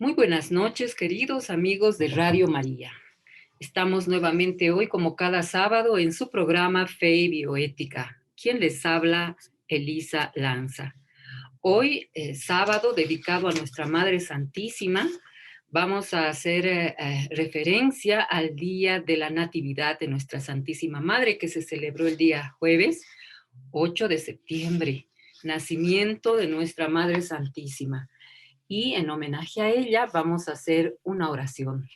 Muy buenas noches, queridos amigos de Radio María. Estamos nuevamente hoy, como cada sábado, en su programa Fe y Bioética. ¿Quién les habla? Elisa Lanza. Hoy, sábado, dedicado a nuestra Madre Santísima, vamos a hacer referencia al Día de la Natividad de nuestra Santísima Madre, que se celebró el día jueves 8 de septiembre, nacimiento de nuestra Madre Santísima. Y en homenaje a ella vamos a hacer una oración.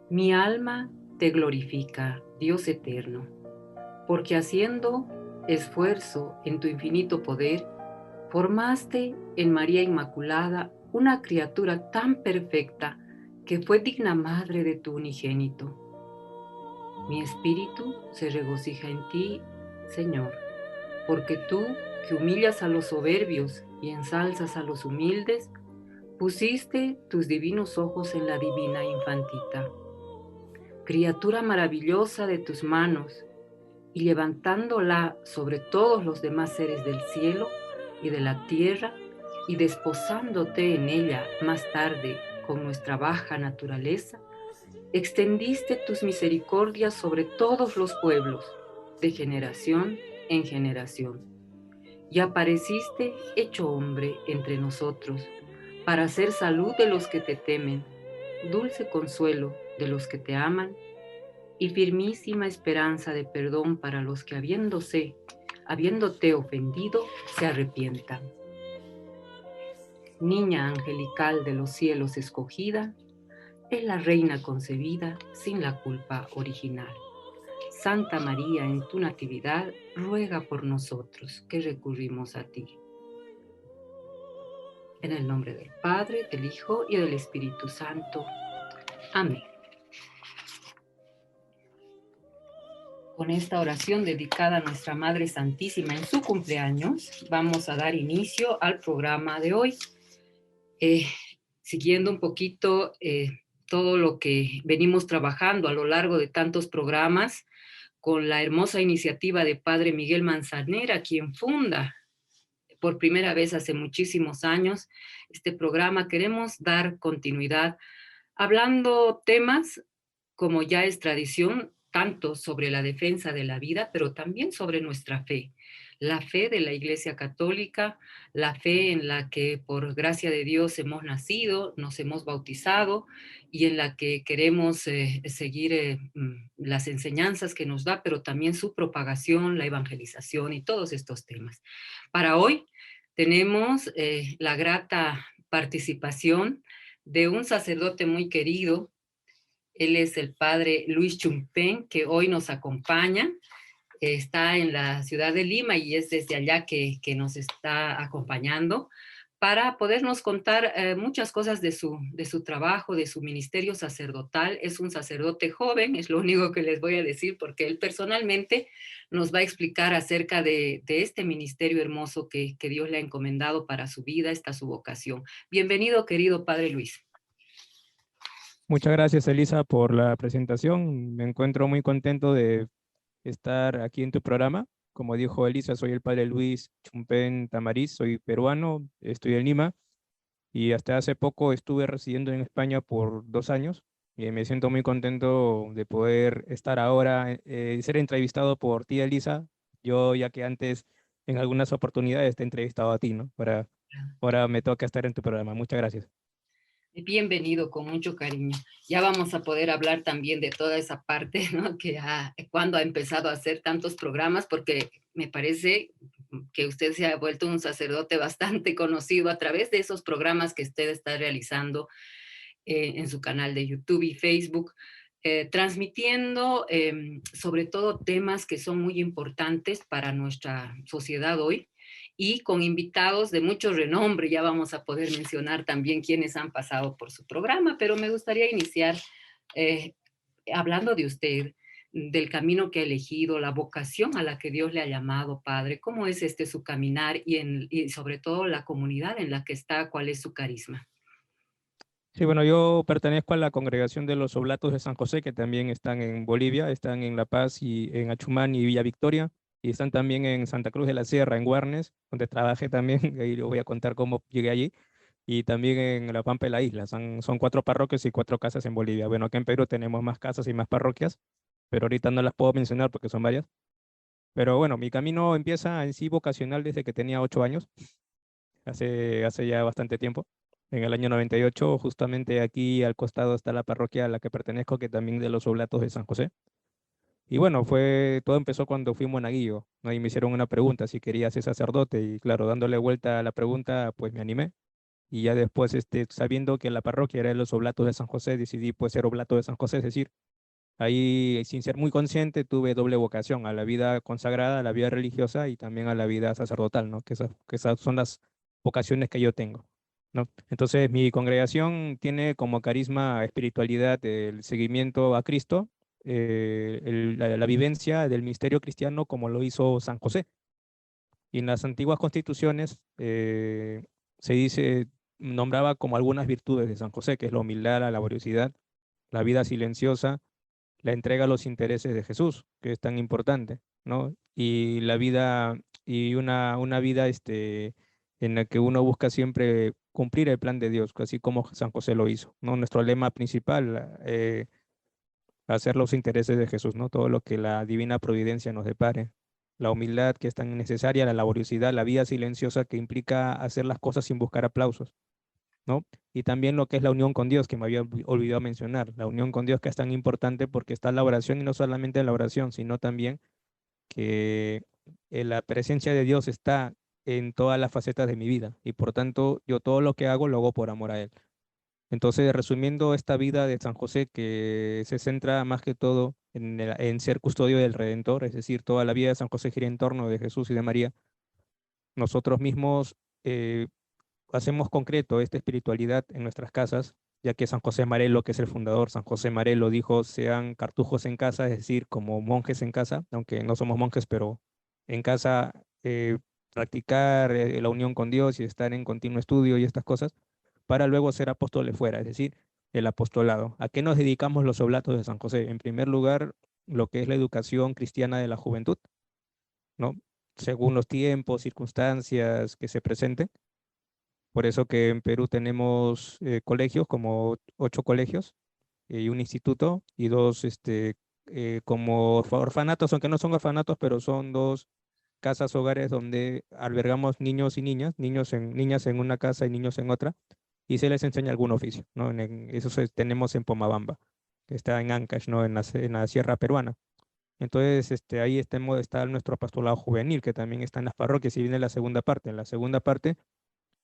Mi alma te glorifica, Dios eterno, porque haciendo esfuerzo en tu infinito poder, formaste en María Inmaculada una criatura tan perfecta que fue digna madre de tu unigénito. Mi espíritu se regocija en ti, Señor, porque tú, que humillas a los soberbios y ensalzas a los humildes, pusiste tus divinos ojos en la divina infantita, criatura maravillosa de tus manos, y levantándola sobre todos los demás seres del cielo y de la tierra, y desposándote en ella más tarde con nuestra baja naturaleza, extendiste tus misericordias sobre todos los pueblos, de generación en generación, y apareciste hecho hombre entre nosotros, para hacer salud de los que te temen, dulce consuelo de los que te aman, y firmísima esperanza de perdón para los que habiéndote ofendido, se arrepientan. Niña angelical de los cielos escogida, es la reina concebida sin la culpa original. Santa María, en tu natividad, ruega por nosotros que recurrimos a ti. En el nombre del Padre, del Hijo y del Espíritu Santo. Amén. Con esta oración dedicada a nuestra Madre Santísima en su cumpleaños, vamos a dar inicio al programa de hoy, siguiendo un poquito todo lo que venimos trabajando a lo largo de tantos programas, con la hermosa iniciativa de Padre Miguel Manzanera, quien funda por primera vez hace muchísimos años este programa. Queremos dar continuidad hablando temas, como ya es tradición, tanto sobre la defensa de la vida, pero también sobre nuestra fe. La fe de la Iglesia Católica, la fe en la que por gracia de Dios hemos nacido, nos hemos bautizado y en la que queremos seguir las enseñanzas que nos da, pero también su propagación, la evangelización y todos estos temas. Para hoy tenemos la grata participación de un sacerdote muy querido. Él es el padre Luis Chumpén, que hoy nos acompaña. Está en la ciudad de Lima y es desde allá que nos está acompañando para podernos contar muchas cosas de su trabajo, de su ministerio sacerdotal. Es un sacerdote joven, es lo único que les voy a decir, porque él personalmente nos va a explicar acerca de este ministerio hermoso que Dios le ha encomendado para su vida, esta su vocación. Bienvenido, querido padre Luis. Muchas gracias, Elisa, por la presentación. Me encuentro muy contento de estar aquí en tu programa. Como dijo Elisa, soy el padre Luis Chumpén Tamariz, soy peruano, estoy en Lima y hasta hace poco estuve residiendo en España por 2 años y me siento muy contento de poder estar ahora, ser entrevistado por ti, Elisa. Yo, ya que antes en algunas oportunidades te he entrevistado a ti, ¿no? Ahora me toca estar en tu programa. Muchas gracias. Bienvenido, con mucho cariño. Ya vamos a poder hablar también de toda esa parte, ¿no? Cuando ha empezado a hacer tantos programas, porque me parece que usted se ha vuelto un sacerdote bastante conocido a través de esos programas que usted está realizando en su canal de YouTube y Facebook, transmitiendo sobre todo temas que son muy importantes para nuestra sociedad hoy, y con invitados de mucho renombre. Ya vamos a poder mencionar también quienes han pasado por su programa, pero me gustaría iniciar eh, hablando de usted, del camino que ha elegido, la vocación a la que Dios le ha llamado, Padre. ¿Cómo es su caminar y sobre todo la comunidad en la que está? ¿Cuál es su carisma? Sí, bueno, yo pertenezco a la congregación de los Oblatos de San José, que también están en Bolivia, están en La Paz y en Achumán y Villa Victoria, y están también en Santa Cruz de la Sierra, en Guarnes, donde trabajé también, y les voy a contar cómo llegué allí. y también en La Pampa de la Isla. Son 4 parroquias y 4 casas en Bolivia. Bueno, acá en Perú tenemos más casas y más parroquias, pero ahorita no las puedo mencionar porque son varias. Pero bueno, mi camino empieza en sí vocacional desde que tenía 8 años, hace ya bastante tiempo. En el año 98, justamente aquí al costado está la parroquia a la que pertenezco, que también de los Oblatos de San José. Y bueno, todo empezó cuando fui monaguillo, ¿no? Y me hicieron una pregunta si quería ser sacerdote y claro, dándole vuelta a la pregunta, pues me animé. Y ya después, sabiendo que la parroquia era de los Oblatos de San José, decidí pues ser Oblato de San José, es decir, ahí sin ser muy consciente tuve doble vocación a la vida consagrada, a la vida religiosa y también a la vida sacerdotal, ¿no? Que esas son las vocaciones que yo tengo, ¿no? Entonces mi congregación tiene como carisma espiritualidad el seguimiento a Cristo, la vivencia del misterio cristiano como lo hizo San José. Y en las antiguas constituciones se dice, nombraba como algunas virtudes de San José, que es la humildad, la laboriosidad, la vida silenciosa, la entrega a los intereses de Jesús, que es tan importante, ¿no? Y la vida, y una vida en la que uno busca siempre cumplir el plan de Dios, así como San José lo hizo, ¿no? Nuestro lema principal, hacer los intereses de Jesús, ¿no? Todo lo que la divina providencia nos depare. La humildad que es tan necesaria, la laboriosidad, la vida silenciosa que implica hacer las cosas sin buscar aplausos, ¿no? Y también lo que es la unión con Dios, que me había olvidado mencionar, la unión con Dios que es tan importante porque está la oración y no solamente la oración, sino también que la presencia de Dios está en todas las facetas de mi vida y por tanto yo todo lo que hago lo hago por amor a Él. Entonces, resumiendo esta vida de San José, que se centra más que todo en ser custodio del Redentor, es decir, toda la vida de San José gira en torno de Jesús y de María, nosotros mismos hacemos concreto esta espiritualidad en nuestras casas, ya que San José Marelo, que es el fundador, San José Marelo dijo, sean cartujos en casa, es decir, como monjes en casa, aunque no somos monjes, pero en casa practicar la unión con Dios y estar en continuo estudio y estas cosas, para luego ser apóstoles fuera, es decir, el apostolado. ¿A qué nos dedicamos los oblatos de San José? En primer lugar, lo que es la educación cristiana de la juventud, ¿no? Según los tiempos, circunstancias que se presenten. Por eso que en Perú tenemos colegios, como 8 colegios, y un instituto, y 2 como orfanatos, aunque no son orfanatos, pero son 2 casas hogares donde albergamos niños y niñas, niñas en una casa y niños en otra, y se les enseña algún oficio, ¿no? Eso tenemos en Pomabamba, que está en Ancash, ¿no? En la sierra peruana. Entonces, ahí está nuestro apostolado juvenil, que también está en las parroquias, y viene la segunda parte. En la segunda parte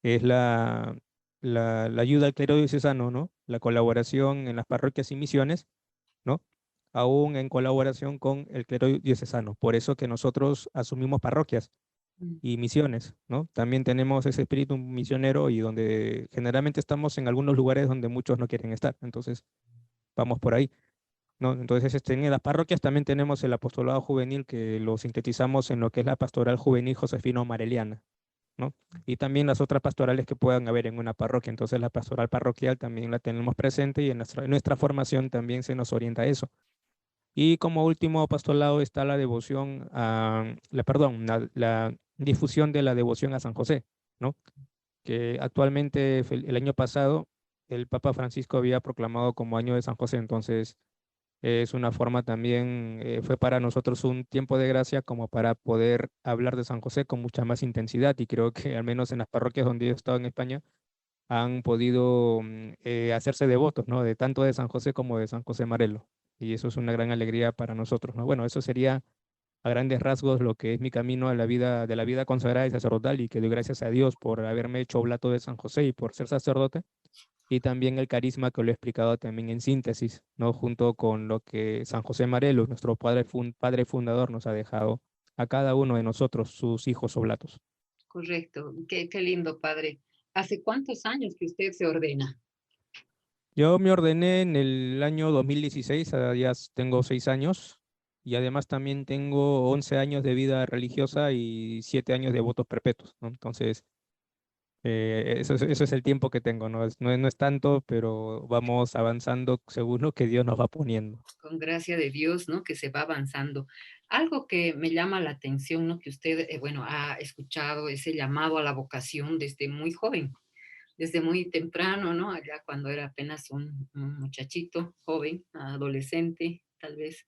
es la ayuda al clero diocesano, ¿no? La colaboración en las parroquias y misiones, ¿no? Aún en colaboración con el clero diocesano. Por eso que nosotros asumimos parroquias Mm. y misiones, ¿no? También tenemos ese espíritu misionero y donde generalmente estamos en algunos lugares donde muchos no quieren estar. Entonces, vamos por ahí, ¿no? Entonces, en las parroquias también tenemos el apostolado juvenil que lo sintetizamos en lo que es la pastoral juvenil josefino mareliana, ¿no? Y también las otras pastorales que puedan haber en una parroquia. Entonces, la pastoral parroquial también la tenemos presente y en nuestra formación también se nos orienta a eso. Y como último apostolado está la devoción la difusión de la devoción a San José, ¿no? Que actualmente el año pasado el Papa Francisco había proclamado como año de San José, entonces es una forma también, fue para nosotros un tiempo de gracia como para poder hablar de San José con mucha más intensidad y creo que al menos en las parroquias donde yo he estado en España han podido hacerse devotos, ¿no? De tanto de San José como de San José Marelo. Y eso es una gran alegría para nosotros, ¿no? Bueno, eso sería a grandes rasgos lo que es mi camino a la vida, de la vida consagrada y sacerdotal y que doy gracias a Dios por haberme hecho oblato de San José y por ser sacerdote y también el carisma que lo he explicado también en síntesis, ¿no? Junto con lo que San José Marelo, nuestro padre fundador, nos ha dejado a cada uno de nosotros, sus hijos oblatos. Correcto. Qué lindo, padre. ¿Hace cuántos años que usted se ordena? Yo me ordené en el año 2016, ya tengo 6 años, y además también tengo 11 años de vida religiosa y 7 años de votos perpetuos, ¿no? Entonces, eso es el tiempo que tengo, ¿no? No es tanto, pero vamos avanzando según lo que Dios nos va poniendo. Con gracia de Dios, ¿no? Que se va avanzando. Algo que me llama la atención, ¿no? Que usted, bueno, ha escuchado ese llamado a la vocación desde muy joven. desde muy temprano, ¿no? Allá cuando era apenas un muchachito, joven, adolescente, tal vez,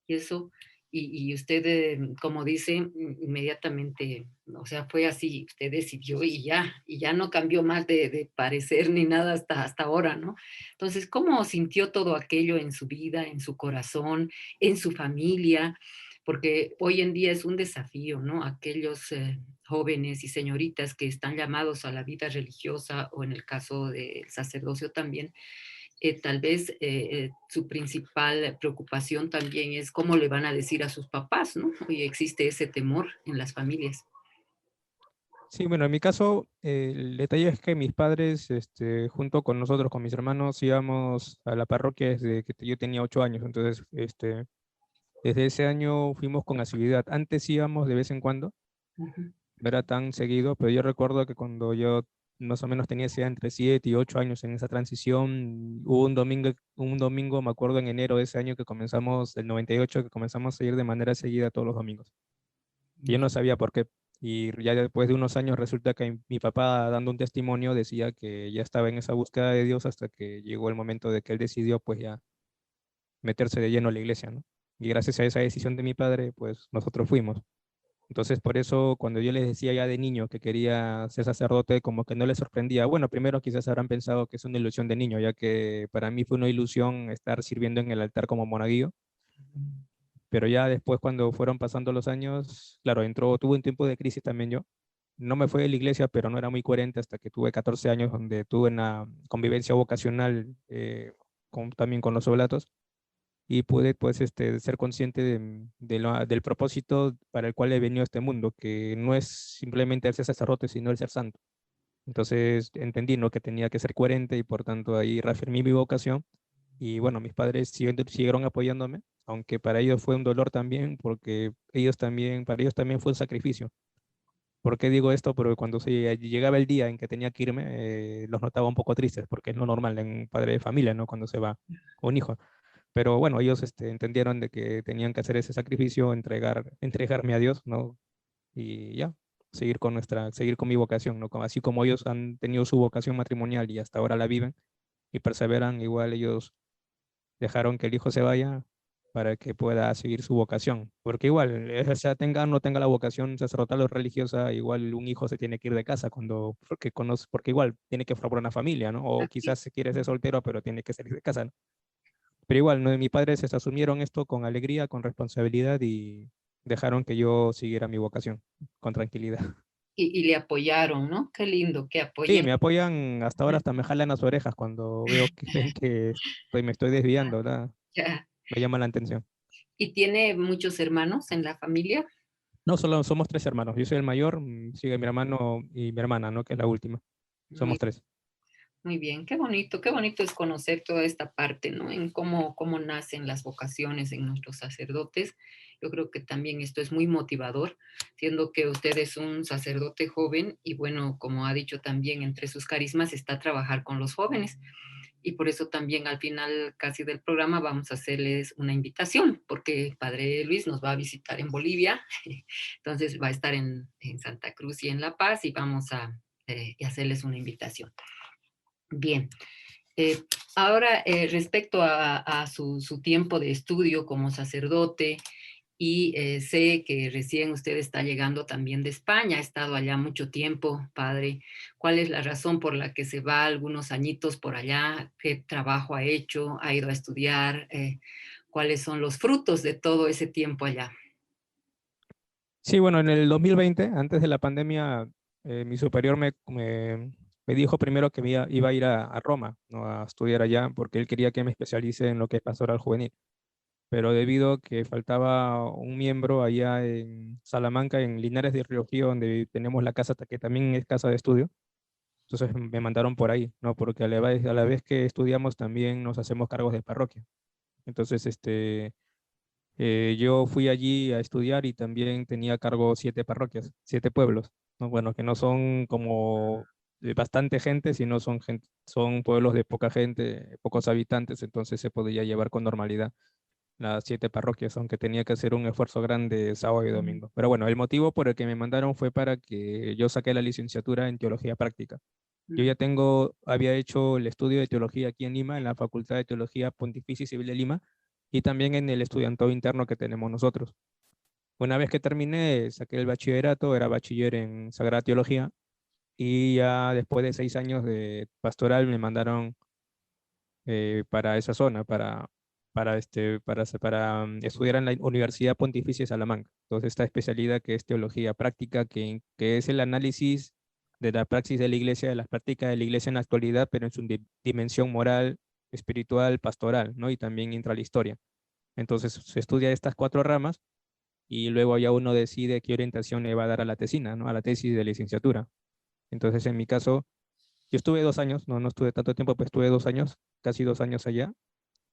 y eso. Y usted, como dice, inmediatamente, o sea, fue así, usted decidió y ya no cambió más de parecer ni nada hasta ahora, ¿no? Entonces, ¿cómo sintió todo aquello en su vida, en su corazón, en su familia? Porque hoy en día es un desafío, ¿no? Aquellos jóvenes y señoritas que están llamados a la vida religiosa o en el caso del sacerdocio también, tal vez su principal preocupación también es cómo le van a decir a sus papás, ¿no? Y existe ese temor en las familias. Sí, bueno, en mi caso, el detalle es que mis padres, junto con nosotros, con mis hermanos, íbamos a la parroquia desde que yo tenía 8 años. Entonces, desde ese año fuimos con asiduidad. Antes íbamos de vez en cuando, Ujú. no era tan seguido, pero yo recuerdo que cuando yo más o menos tenía esa edad, entre 7 y 8 años en esa transición, hubo un domingo, me acuerdo en enero de ese año que comenzamos, el 98, que comenzamos a ir de manera seguida todos los domingos. Y yo no sabía por qué. Y ya después de unos años resulta que mi papá, dando un testimonio, decía que ya estaba en esa búsqueda de Dios hasta que llegó el momento de que él decidió pues ya meterse de lleno a la iglesia, ¿no? Y gracias a esa decisión de mi padre, pues nosotros fuimos. Entonces, por eso, cuando yo les decía ya de niño que quería ser sacerdote, como que no les sorprendía. Bueno, primero quizás habrán pensado que es una ilusión de niño, ya que para mí fue una ilusión estar sirviendo en el altar como monaguillo, pero ya después, cuando fueron pasando los años, claro, tuve un tiempo de crisis también yo. No me fui de la iglesia, pero no era muy coherente hasta que tuve 14 años, donde tuve una convivencia vocacional también con los oblatos y pude pues ser consciente del propósito para el cual he venido a este mundo, que no es simplemente el ser sacerdote, sino el ser santo. Entonces entendí, ¿no?, que tenía que ser coherente y por tanto ahí reafirmé mi vocación y bueno, mis padres siguieron apoyándome, aunque para ellos fue un dolor también, porque para ellos también fue un sacrificio. ¿Por qué digo esto? Porque cuando llegaba el día en que tenía que irme, los notaba un poco tristes, porque es lo normal en un padre de familia, ¿no?, cuando se va un hijo. Pero bueno, ellos entendieron de que tenían que hacer ese sacrificio, entregarme a Dios, ¿no? Y ya, seguir con mi vocación, ¿no? Así como ellos han tenido su vocación matrimonial y hasta ahora la viven y perseveran, igual ellos dejaron que el hijo se vaya para que pueda seguir su vocación. Porque igual, o sea, tenga o no tenga la vocación sacerdotal o religiosa, igual un hijo se tiene que ir de casa porque igual tiene que formar una familia, ¿no? O Así quizás es. se quiere ser soltero, pero tiene que salir de casa, ¿no? Pero igual, ¿no?, mis padres asumieron esto con alegría, con responsabilidad y dejaron que yo siguiera mi vocación con tranquilidad. Y le apoyaron, ¿no? Qué lindo que Sí, apoyen. me apoyan, hasta ahora hasta me jalan las orejas cuando veo que ven que me estoy desviando, ¿verdad? Ya. Me llama la atención. ¿Y tiene muchos hermanos en la familia? No, solo somos tres hermanos. Yo soy el mayor, sigue mi hermano y mi hermana, ¿no?, que es la última. Somos Muy tres. Muy bien, qué bonito es conocer toda esta parte, ¿no? En cómo nacen las vocaciones en nuestros sacerdotes. Yo creo que también esto es muy motivador, siendo que usted es un sacerdote joven y bueno, como ha dicho también, entre sus carismas está trabajar con los jóvenes. Y por eso también al final casi del programa vamos a hacerles una invitación, porque Padre Luis nos va a visitar en Bolivia, entonces va a estar en Santa Cruz y en La Paz y vamos a hacerles una invitación. Bien, eh, ahora respecto a su tiempo de estudio como sacerdote, y sé que recién usted está llegando también de España, ha estado allá mucho tiempo, padre. ¿Cuál es la razón por la que se va algunos añitos por allá? ¿Qué trabajo ha hecho? ¿Ha ido a estudiar? ¿Cuáles son los frutos de todo ese tiempo allá? Sí, bueno, en el 2020, antes de la pandemia, mi superior me dijo primero que iba a ir a Roma, ¿no?, a estudiar allá, porque él quería que me especialice en lo que es pastoral juvenil. Pero debido a que faltaba un miembro allá en Salamanca, en Linares de Río, donde tenemos la casa que también es casa de estudio, entonces me mandaron por ahí, ¿no? Porque a la vez que estudiamos también nos hacemos cargos de parroquia. Entonces, yo fui allí a estudiar y también tenía a cargo 7 parroquias, 7 pueblos, ¿no? Bueno, que no son como de bastante gente, sino son pueblos de poca gente, pocos habitantes, entonces se podía llevar con normalidad las 7 parroquias, aunque tenía que hacer un esfuerzo grande sábado y Mm. domingo. Pero bueno, el motivo por el que me mandaron fue para que yo saqué la licenciatura en teología práctica. Yo ya había hecho el estudio de teología aquí en Lima, en la Facultad de Teología Pontificia y Civil de Lima, y también en el estudiantado interno que tenemos nosotros. Una vez que terminé, saqué el bachillerato, era bachiller en Sagrada Teología, y ya después de 6 años de pastoral me mandaron para esa zona, para estudiar en la Universidad Pontificia de Salamanca. Entonces, esta especialidad que es teología práctica, que es el análisis de la praxis de la iglesia, de las prácticas de la iglesia en la actualidad, pero en su dimensión moral, espiritual, pastoral, ¿no? Y también entra la historia. Entonces, se estudia estas 4 ramas y luego ya uno decide qué orientación le va a dar a la tesina, ¿no? A la tesis de licenciatura. Entonces, en mi caso, yo estuve 2 años, no estuve tanto tiempo, pues estuve 2 años, casi 2 años allá.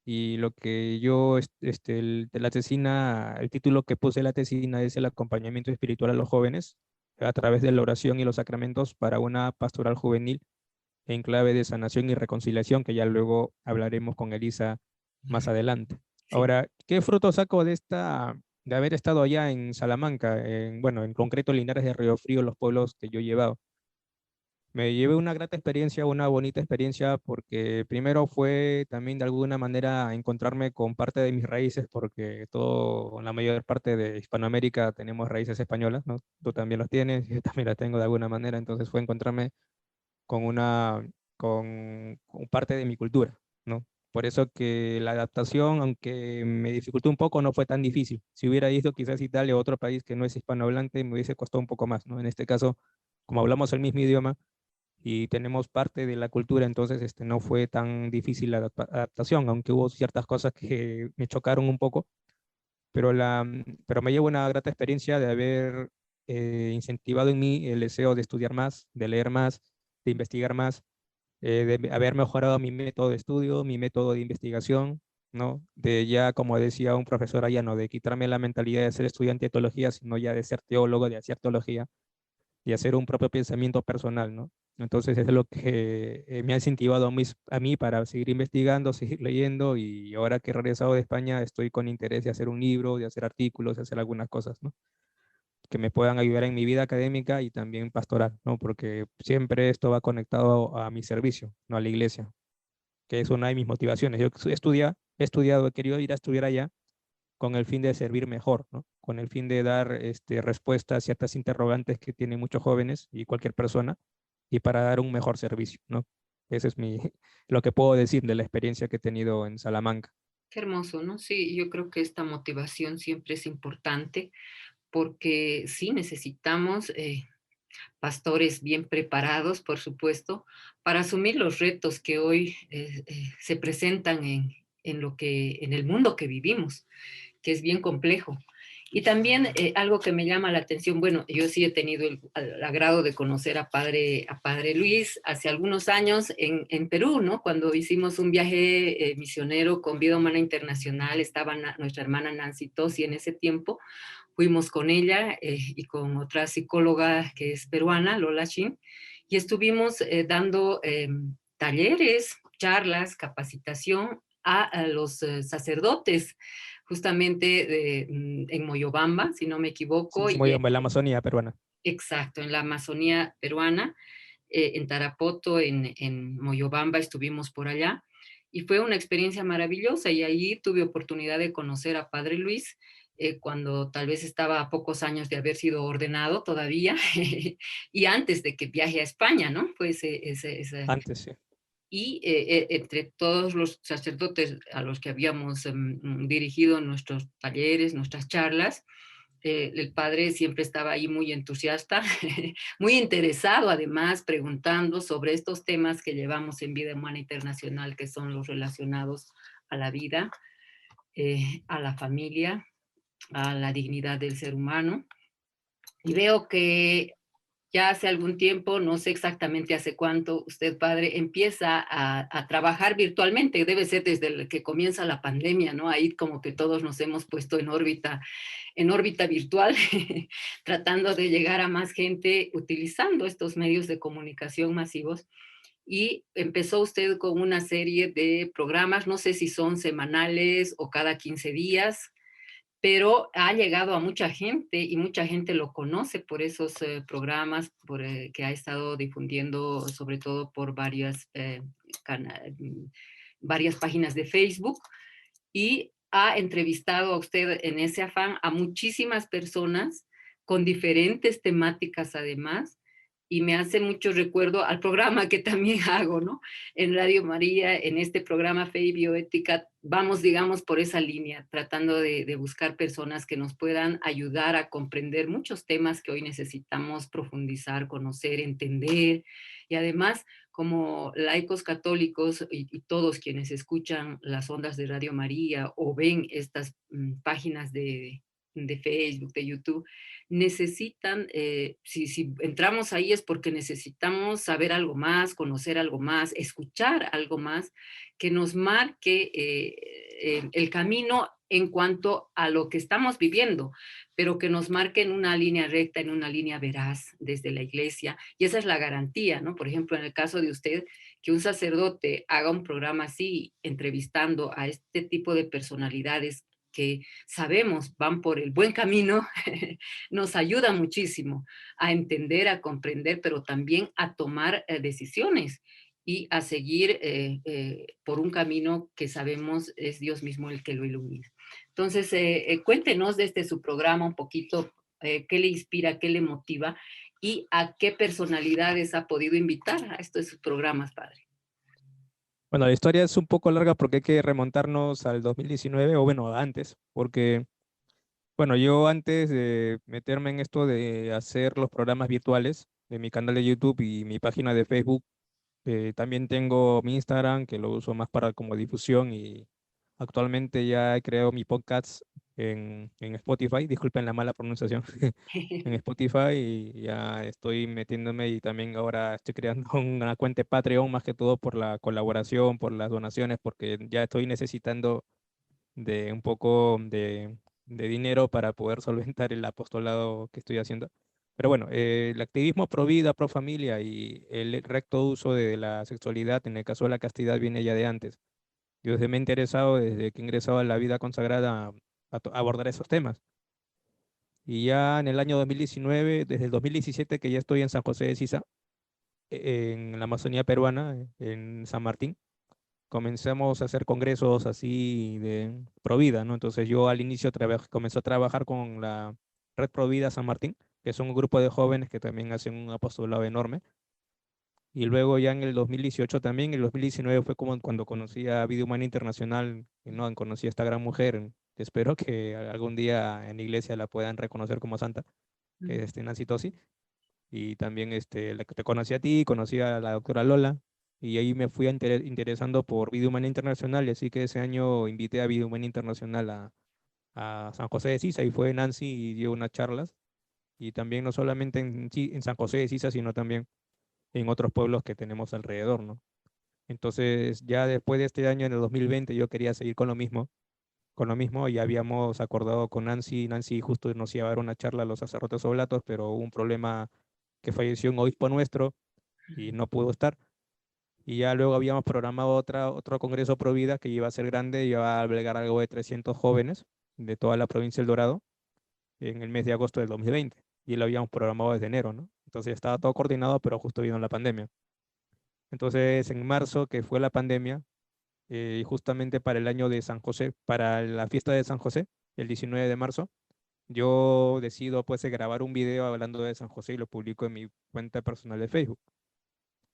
Y lo que yo, de la tesina, el título que puse de la tesina es el acompañamiento espiritual a los jóvenes a través de la oración y los sacramentos para una pastoral juvenil en clave de sanación y reconciliación, que ya luego hablaremos con Elisa más adelante. Sí. Ahora, ¿qué fruto saco de haber estado allá en Salamanca, bueno, en concreto Linares de Río Frío, los pueblos que yo he llevado? Me llevé una grata experiencia, una bonita experiencia, porque primero fue también de alguna manera encontrarme con parte de mis raíces, porque la mayor parte de Hispanoamérica tenemos raíces españolas, ¿no? Tú también los tienes, yo también las tengo de alguna manera, entonces fue encontrarme con con parte de mi cultura, ¿no? Por eso que la adaptación, aunque me dificultó un poco, no fue tan difícil. Si hubiera ido quizás a Italia o otro país que no es hispanohablante, me hubiese costado un poco más, ¿no? En este caso, como hablamos el mismo idioma, y tenemos parte de la cultura, entonces no fue tan difícil la adaptación, aunque hubo ciertas cosas que me chocaron un poco, pero me llevo una grata experiencia de haber incentivado en mí el deseo de estudiar más, de leer más, de investigar más, de haber mejorado mi método de estudio, mi método de investigación, ¿no? De ya, como decía un profesor allá, no de quitarme la mentalidad de ser estudiante de teología, sino ya de ser teólogo, de hacer teología y hacer un propio pensamiento personal, ¿no? Entonces es lo que me ha incentivado a mí para seguir investigando, seguir leyendo, y ahora que he regresado de España estoy con interés de hacer un libro, de hacer artículos, de hacer algunas cosas, ¿no? Que me puedan ayudar en mi vida académica y también pastoral, ¿no? Porque siempre esto va conectado a mi servicio, no a la iglesia, que es una de mis motivaciones. Yo he estudiado, he querido ir a estudiar allá con el fin de servir mejor, ¿no? Con el fin de dar respuesta a ciertas interrogantes que tienen muchos jóvenes y cualquier persona, y para dar un mejor servicio, ¿no? Ese es lo que puedo decir de la experiencia que he tenido en Salamanca. Qué hermoso, ¿no? Sí, yo creo que esta motivación siempre es importante porque sí necesitamos pastores bien preparados, por supuesto, para asumir los retos que hoy se presentan en el mundo que vivimos, que es bien complejo. Y también algo que me llama la atención, bueno, yo sí he tenido el agrado de conocer a padre Luis hace algunos años en Perú, ¿no? Cuando hicimos un viaje misionero con Vida Humana Internacional, estaba nuestra hermana Nancy Tosi en ese tiempo, fuimos con ella y con otra psicóloga que es peruana, Lola Shin, y estuvimos dando talleres, charlas, capacitación a los sacerdotes, justamente en Moyobamba, si no me Sí, equivoco, sí, y en la Amazonía peruana. exacto, en la Amazonía peruana, en Tarapoto, en Moyobamba, estuvimos por allá, y fue una experiencia maravillosa, y ahí tuve oportunidad de conocer a Padre Luis, cuando tal vez estaba a pocos años de haber sido ordenado todavía, y antes de que viaje a España, ¿no? Pues Antes, sí. y entre todos los sacerdotes a los que habíamos dirigido nuestros talleres, nuestras charlas, el padre siempre estaba ahí muy entusiasta, muy interesado además, preguntando sobre estos temas que llevamos en Vida Humana Internacional, que son los relacionados a la vida, a la familia, a la dignidad del ser humano. Y veo que ya hace algún tiempo, no sé exactamente hace cuánto, usted, padre, empieza a trabajar virtualmente. Debe ser desde el que comienza la pandemia, ¿no? Ahí como que todos nos hemos puesto en órbita virtual, tratando de llegar a más gente utilizando estos medios de comunicación masivos. Y empezó usted con una serie de programas, no sé si son semanales o cada 15 días, pero ha llegado a mucha gente y mucha gente lo conoce por esos programas que ha estado difundiendo, sobre todo por varias páginas de Facebook, y ha entrevistado a usted en ese afán a muchísimas personas con diferentes temáticas además, y me hace mucho recuerdo al programa que también hago, ¿no? En Radio María, en este programa Fe y Bioética, vamos, digamos, por esa línea, tratando de buscar personas que nos puedan ayudar a comprender muchos temas que hoy necesitamos profundizar, conocer, entender, y además como laicos católicos y todos quienes escuchan las ondas de Radio María o ven estas páginas de Facebook, de YouTube, necesitan, si entramos ahí es porque necesitamos saber algo más, conocer algo más, escuchar algo más, que nos marque el camino en cuanto a lo que estamos viviendo, pero que nos marque en una línea recta, en una línea veraz desde la iglesia. Y esa es la garantía, ¿no? Por ejemplo, en el caso de usted, que un sacerdote haga un programa así, entrevistando a este tipo de personalidades que sabemos van por el buen camino, nos ayuda muchísimo a entender, a comprender, pero también a tomar decisiones y a seguir por un camino que sabemos es Dios mismo el que lo ilumina. Entonces, cuéntenos desde su programa un poquito qué le inspira, qué le motiva y a qué personalidades ha podido invitar a estos programas, padre. Bueno, la historia es un poco larga porque hay que remontarnos al 2019, o bueno, antes, porque, bueno, yo antes de meterme en esto de hacer los programas virtuales de mi canal de YouTube y mi página de Facebook, también tengo mi Instagram, que lo uso más para como difusión, y actualmente ya he creado mi podcast en Spotify, disculpen la mala pronunciación, en Spotify, y ya estoy metiéndome, y también ahora estoy creando una cuenta de Patreon más que todo por la colaboración, por las donaciones, porque ya estoy necesitando de un poco de dinero para poder solventar el apostolado que estoy haciendo. Pero bueno, el activismo pro vida, pro familia y el recto uso de la sexualidad, en el caso de la castidad, viene ya de antes. Yo desde me he interesado, desde que he ingresado a la vida consagrada, a abordar esos temas. Y ya en el año 2019, desde el 2017 que ya estoy en San José de Sisa, en la Amazonía peruana, en San Martín, comenzamos a hacer congresos así de Provida, ¿no? Entonces yo al inicio comencé a trabajar con la Red Provida San Martín, que es un grupo de jóvenes que también hacen un apostolado enorme. Y luego ya en el 2018 también, en el 2019 fue como cuando conocí a Vida Humana Internacional, y no, conocí a esta gran mujer. Espero que algún día en la iglesia la puedan reconocer como santa, que es Nancy Tosi. Y también la que te conocí a ti, conocí a la doctora Lola, y ahí me fui interesando por Vida Humana Internacional, y así que ese año invité a Vida Humana Internacional a San José de Sisa, y fue Nancy y dio unas charlas, y también no solamente en San José de Sisa, sino también en otros pueblos que tenemos alrededor, ¿no? Entonces, ya después de este año, en el 2020, yo quería seguir con lo mismo, y habíamos acordado con Nancy justo nos iba a dar una charla a los sacerdotes oblatos, pero hubo un problema que falleció un obispo nuestro y no pudo estar. Y ya luego habíamos programado otro congreso pro vida que iba a ser grande, iba a albergar algo de 300 jóvenes de toda la provincia del Dorado en el mes de agosto del 2020. Y lo habíamos programado desde enero, ¿no? Entonces estaba todo coordinado, pero justo vino la pandemia. Entonces en marzo, que fue la pandemia, justamente para el año de San José, para la fiesta de San José, el 19 de marzo, yo decido pues grabar un video hablando de San José y lo publico en mi cuenta personal de Facebook.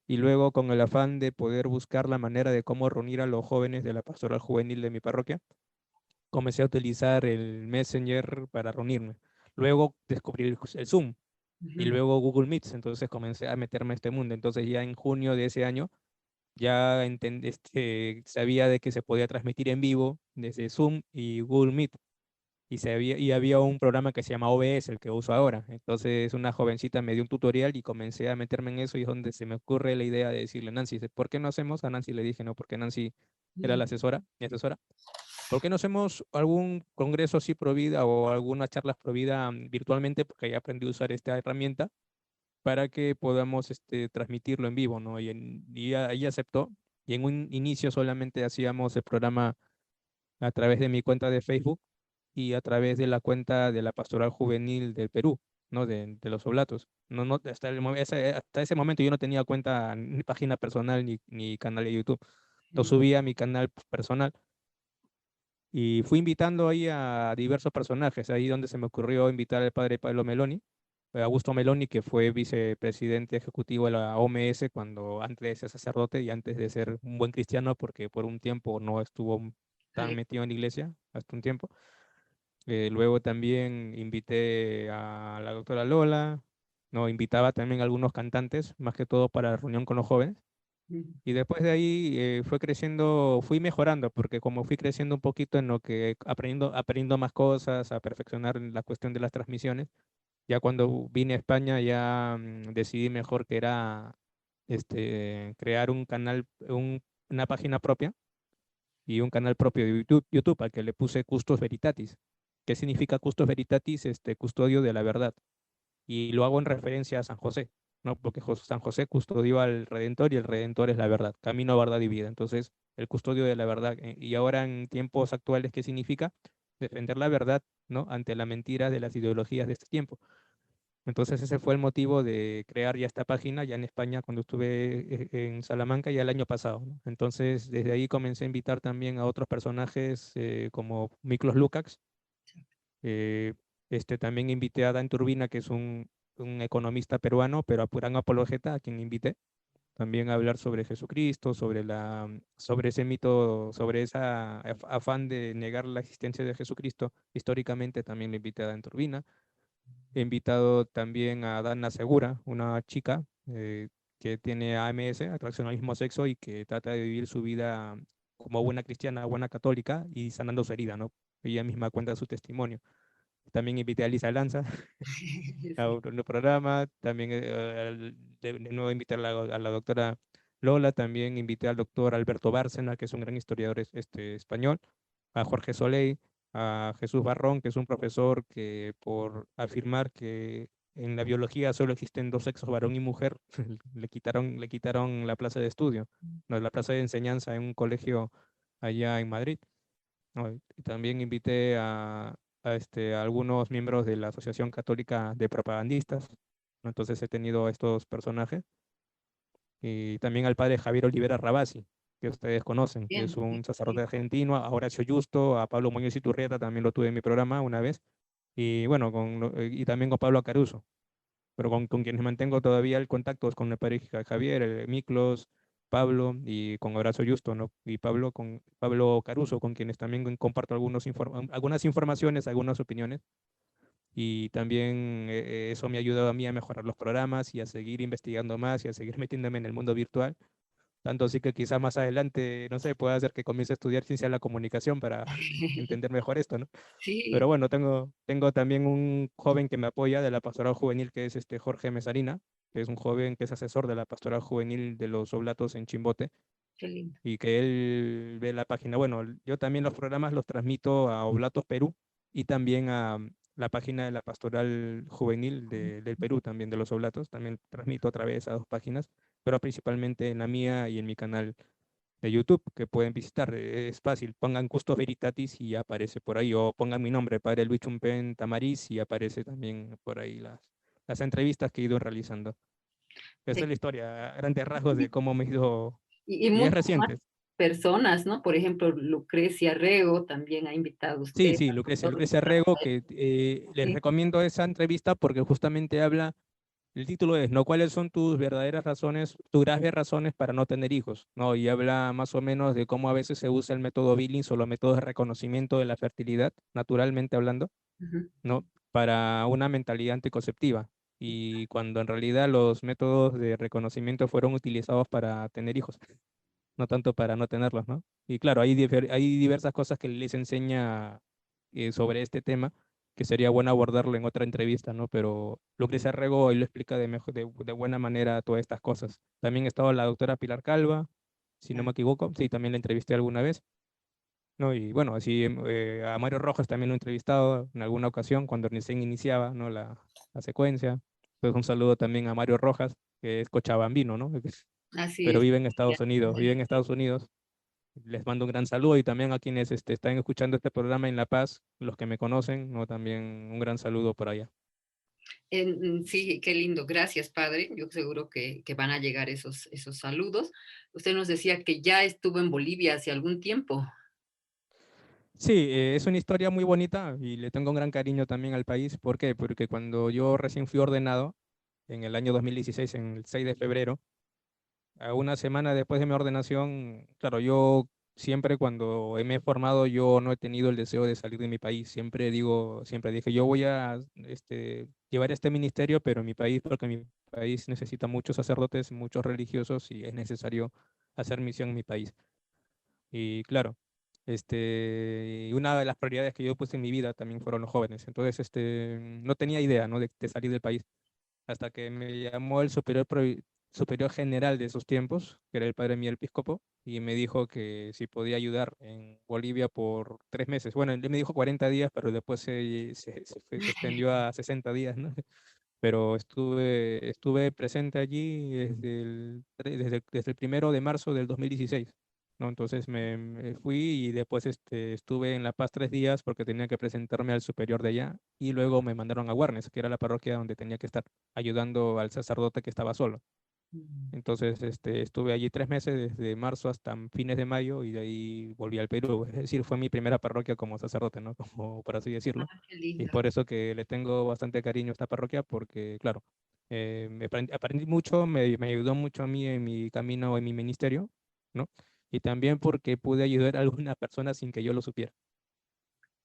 Y luego, con el afán de poder buscar la manera de cómo reunir a los jóvenes de la pastoral juvenil de mi parroquia, comencé a utilizar el Messenger para reunirme. Luego descubrí el Zoom y luego Google Meets, entonces comencé a meterme a este mundo. Entonces ya en junio de ese año ya sabía de que se podía transmitir en vivo desde Zoom y Google Meet. Y había un programa que se llama OBS, el que uso ahora. Entonces una jovencita me dio un tutorial y comencé a meterme en eso, y es donde se me ocurre la idea de decirle a Nancy, dice, ¿por qué no hacemos? A Nancy le dije, no, porque Nancy era la asesora, mi asesora. ¿Por qué no hacemos algún congreso así pro vida o algunas charlas pro vida virtualmente? Porque ya aprendí a usar esta herramienta para que podamos transmitirlo en vivo, ¿no? Y ella aceptó. Y en un inicio solamente hacíamos el programa a través de mi cuenta de Facebook, y a través de la cuenta de la Pastoral Juvenil del Perú, ¿no? De los Oblatos. No, no, hasta ese momento yo no tenía cuenta, ni página personal, ni canal de YouTube. Lo subí a mi canal personal y fui invitando ahí a diversos personajes, ahí donde se me ocurrió invitar al padre Pablo Meloni, Augusto Meloni, que fue vicepresidente ejecutivo de la OMS cuando antes de ser sacerdote y antes de ser un buen cristiano, porque por un tiempo no estuvo tan metido en la iglesia, hasta un tiempo. Luego también invité a la doctora Lola, no, invitaba también a algunos cantantes, más que todo para la reunión con los jóvenes. Y después de ahí fue creciendo, fui mejorando, porque como fui creciendo un poquito en lo que aprendiendo más cosas, a perfeccionar la cuestión de las transmisiones, ya cuando vine a España ya decidí mejor que era crear un canal, una página propia y un canal propio de YouTube al que le puse Custos Veritatis. ¿Qué significa Custos Veritatis? Custodio de la verdad. Y lo hago en referencia a San José, ¿no? Porque San José custodió al Redentor y el Redentor es la verdad, camino, verdad y vida. Entonces, el custodio de la verdad. Y ahora en tiempos actuales, ¿qué significa? Defender la verdad, ¿no? Ante la mentira de las ideologías de este tiempo. Entonces ese fue el motivo de crear ya esta página ya en España cuando estuve en Salamanca ya el año pasado, ¿no? Entonces desde ahí comencé a invitar también a otros personajes como Miklos Lukács. eh, También invité a Dan Turbina, que es un economista peruano, pero a gran apologeta, a quien invité también a hablar sobre Jesucristo, sobre ese mito, sobre ese afán de negar la existencia de Jesucristo. Históricamente también le invité a Dan Turbina. He invitado también a Dana Segura, una chica que tiene AMS, atracción al mismo sexo, y que trata de vivir su vida como buena cristiana, buena católica y sanando su herida, ¿no? Ella misma cuenta su testimonio. También invité a Lisa Lanza a Sí. un programa, también de nuevo invité a la doctora Lola, también invité al doctor Alberto Bárcena, que es un gran historiador español, a Jorge Soleil, a Jesús Barrón, que es un profesor que por afirmar que en la biología solo existen dos sexos, varón y mujer, le quitaron la plaza de estudio, no, la plaza de enseñanza en un colegio allá en Madrid. ¿No? Y también invité a algunos miembros de la Asociación Católica de Propagandistas, ¿no? Entonces he tenido a estos personajes y también al padre Javier Olivera Rabasi, que ustedes conocen, que es Bien, un sí. sacerdote argentino, a Horacio Justo, a Pablo Muñoz Iturrieta, también lo tuve en mi programa una vez, y bueno, y también con Pablo Caruso, pero con quienes mantengo todavía el contacto es con el padre Javier, Miklos, Pablo y con Horacio Justo, ¿no? Y con Pablo Caruso, con quienes también comparto algunas informaciones, algunas opiniones. Y también eso me ha ayudado a mí a mejorar los programas y a seguir investigando más y a seguir metiéndome en el mundo virtual. Tanto así que quizá más adelante, no sé, pueda hacer que comience a estudiar ciencia de la comunicación para entender mejor esto, ¿no? Pero Sí, bueno, tengo también un joven que me apoya de la pastoral juvenil, que es Jorge Mesarina, que es un joven que es asesor de la pastoral juvenil de los Oblatos en Chimbote, qué lindo. y que él ve la página. Bueno, yo también los programas los transmito a Oblatos Perú y también a la página de la pastoral juvenil del Perú, también de los Oblatos. También transmito a través a dos páginas, pero principalmente en la mía y en mi canal de YouTube que pueden visitar. Es fácil, pongan Custos Veritatis y ya aparece por ahí, o pongan mi nombre, Padre Luis Chumpen Tamariz, y aparece también por ahí las entrevistas que he ido realizando. Esa De- es la historia, a grandes rasgos de cómo me he ido, y y es muchas más reciente. personas, ¿no? Por ejemplo, Lucrecia Rego también ha invitado a Sí, usted. sí, Lucrecia Rego, que les Sí. recomiendo esa entrevista porque justamente habla, el título es, ¿no? ¿Cuáles son tus verdaderas razones, tus graves razones para no tener hijos? ¿No? Y habla más o menos de cómo a veces se usa el método Billings o los métodos de reconocimiento de la fertilidad, naturalmente hablando, Ujú. ¿no? Para una mentalidad anticonceptiva. Y cuando en realidad los métodos de reconocimiento fueron utilizados para tener hijos, no tanto para no tenerlos, ¿no? Y claro, hay diversas cosas que les enseña sobre este tema, que sería bueno abordarlo en otra entrevista, ¿no? Pero Lucrecia Rego hoy lo explica de buena manera todas estas cosas. También estaba la doctora Pilar Calva, si no Ah, me equivoco, sí, también la entrevisté alguna vez, ¿no? Y bueno, así a Mario Rojas también lo he entrevistado en alguna ocasión cuando recién iniciaba, ¿no? La secuencia. Pues un saludo también a Mario Rojas, que es cochabambino, ¿no? así Pero es. vive en Ya. Estados Unidos, vive en Estados Unidos. Les mando un gran saludo y también a quienes están escuchando este programa en La Paz, los que me conocen, ¿no? También un gran saludo por allá. Sí, qué lindo. Gracias, padre. Yo seguro que van a llegar esos saludos. Usted nos decía que ya estuvo en Bolivia hace algún tiempo. Sí, es una historia muy bonita y le tengo un gran cariño también al país. ¿Por qué? Porque cuando yo recién fui ordenado, en el año 2016, en el 6 de febrero, a una semana después de mi ordenación, claro, yo siempre cuando me he formado, yo no he tenido el deseo de salir de mi país. Siempre digo, siempre dije, yo voy a llevar este ministerio, pero en mi país, porque mi país necesita muchos sacerdotes, muchos religiosos y es necesario hacer misión en mi país. Y claro, y una de las prioridades que yo puse en mi vida también fueron los jóvenes. Entonces, no tenía idea, ¿no? de salir del país hasta que me llamó el superior general de esos tiempos, que era el padre Miguel Piscopo, y me dijo que si podía ayudar en Bolivia por 3 meses. Bueno, él me dijo 40 días, pero después se extendió a 60 días, ¿no? Pero estuve presente allí desde el 1 de marzo del 2016. ¿No? Entonces me fui y después estuve en La Paz 3 días porque tenía que presentarme al superior de allá y luego me mandaron a Guarnes, que era la parroquia donde tenía que estar ayudando al sacerdote que estaba solo. Mm. Entonces estuve allí 3 meses, desde marzo hasta fines de mayo, y de ahí volví al Perú. Es decir, fue mi primera parroquia como sacerdote, ¿no? Como por así decirlo. Qué Y es lindo. por eso que le tengo bastante cariño a esta parroquia, porque, claro, aprendí mucho, me ayudó mucho a mí en mi camino, en mi ministerio, ¿no? Y también porque pude ayudar a algunas personas sin que yo lo supiera.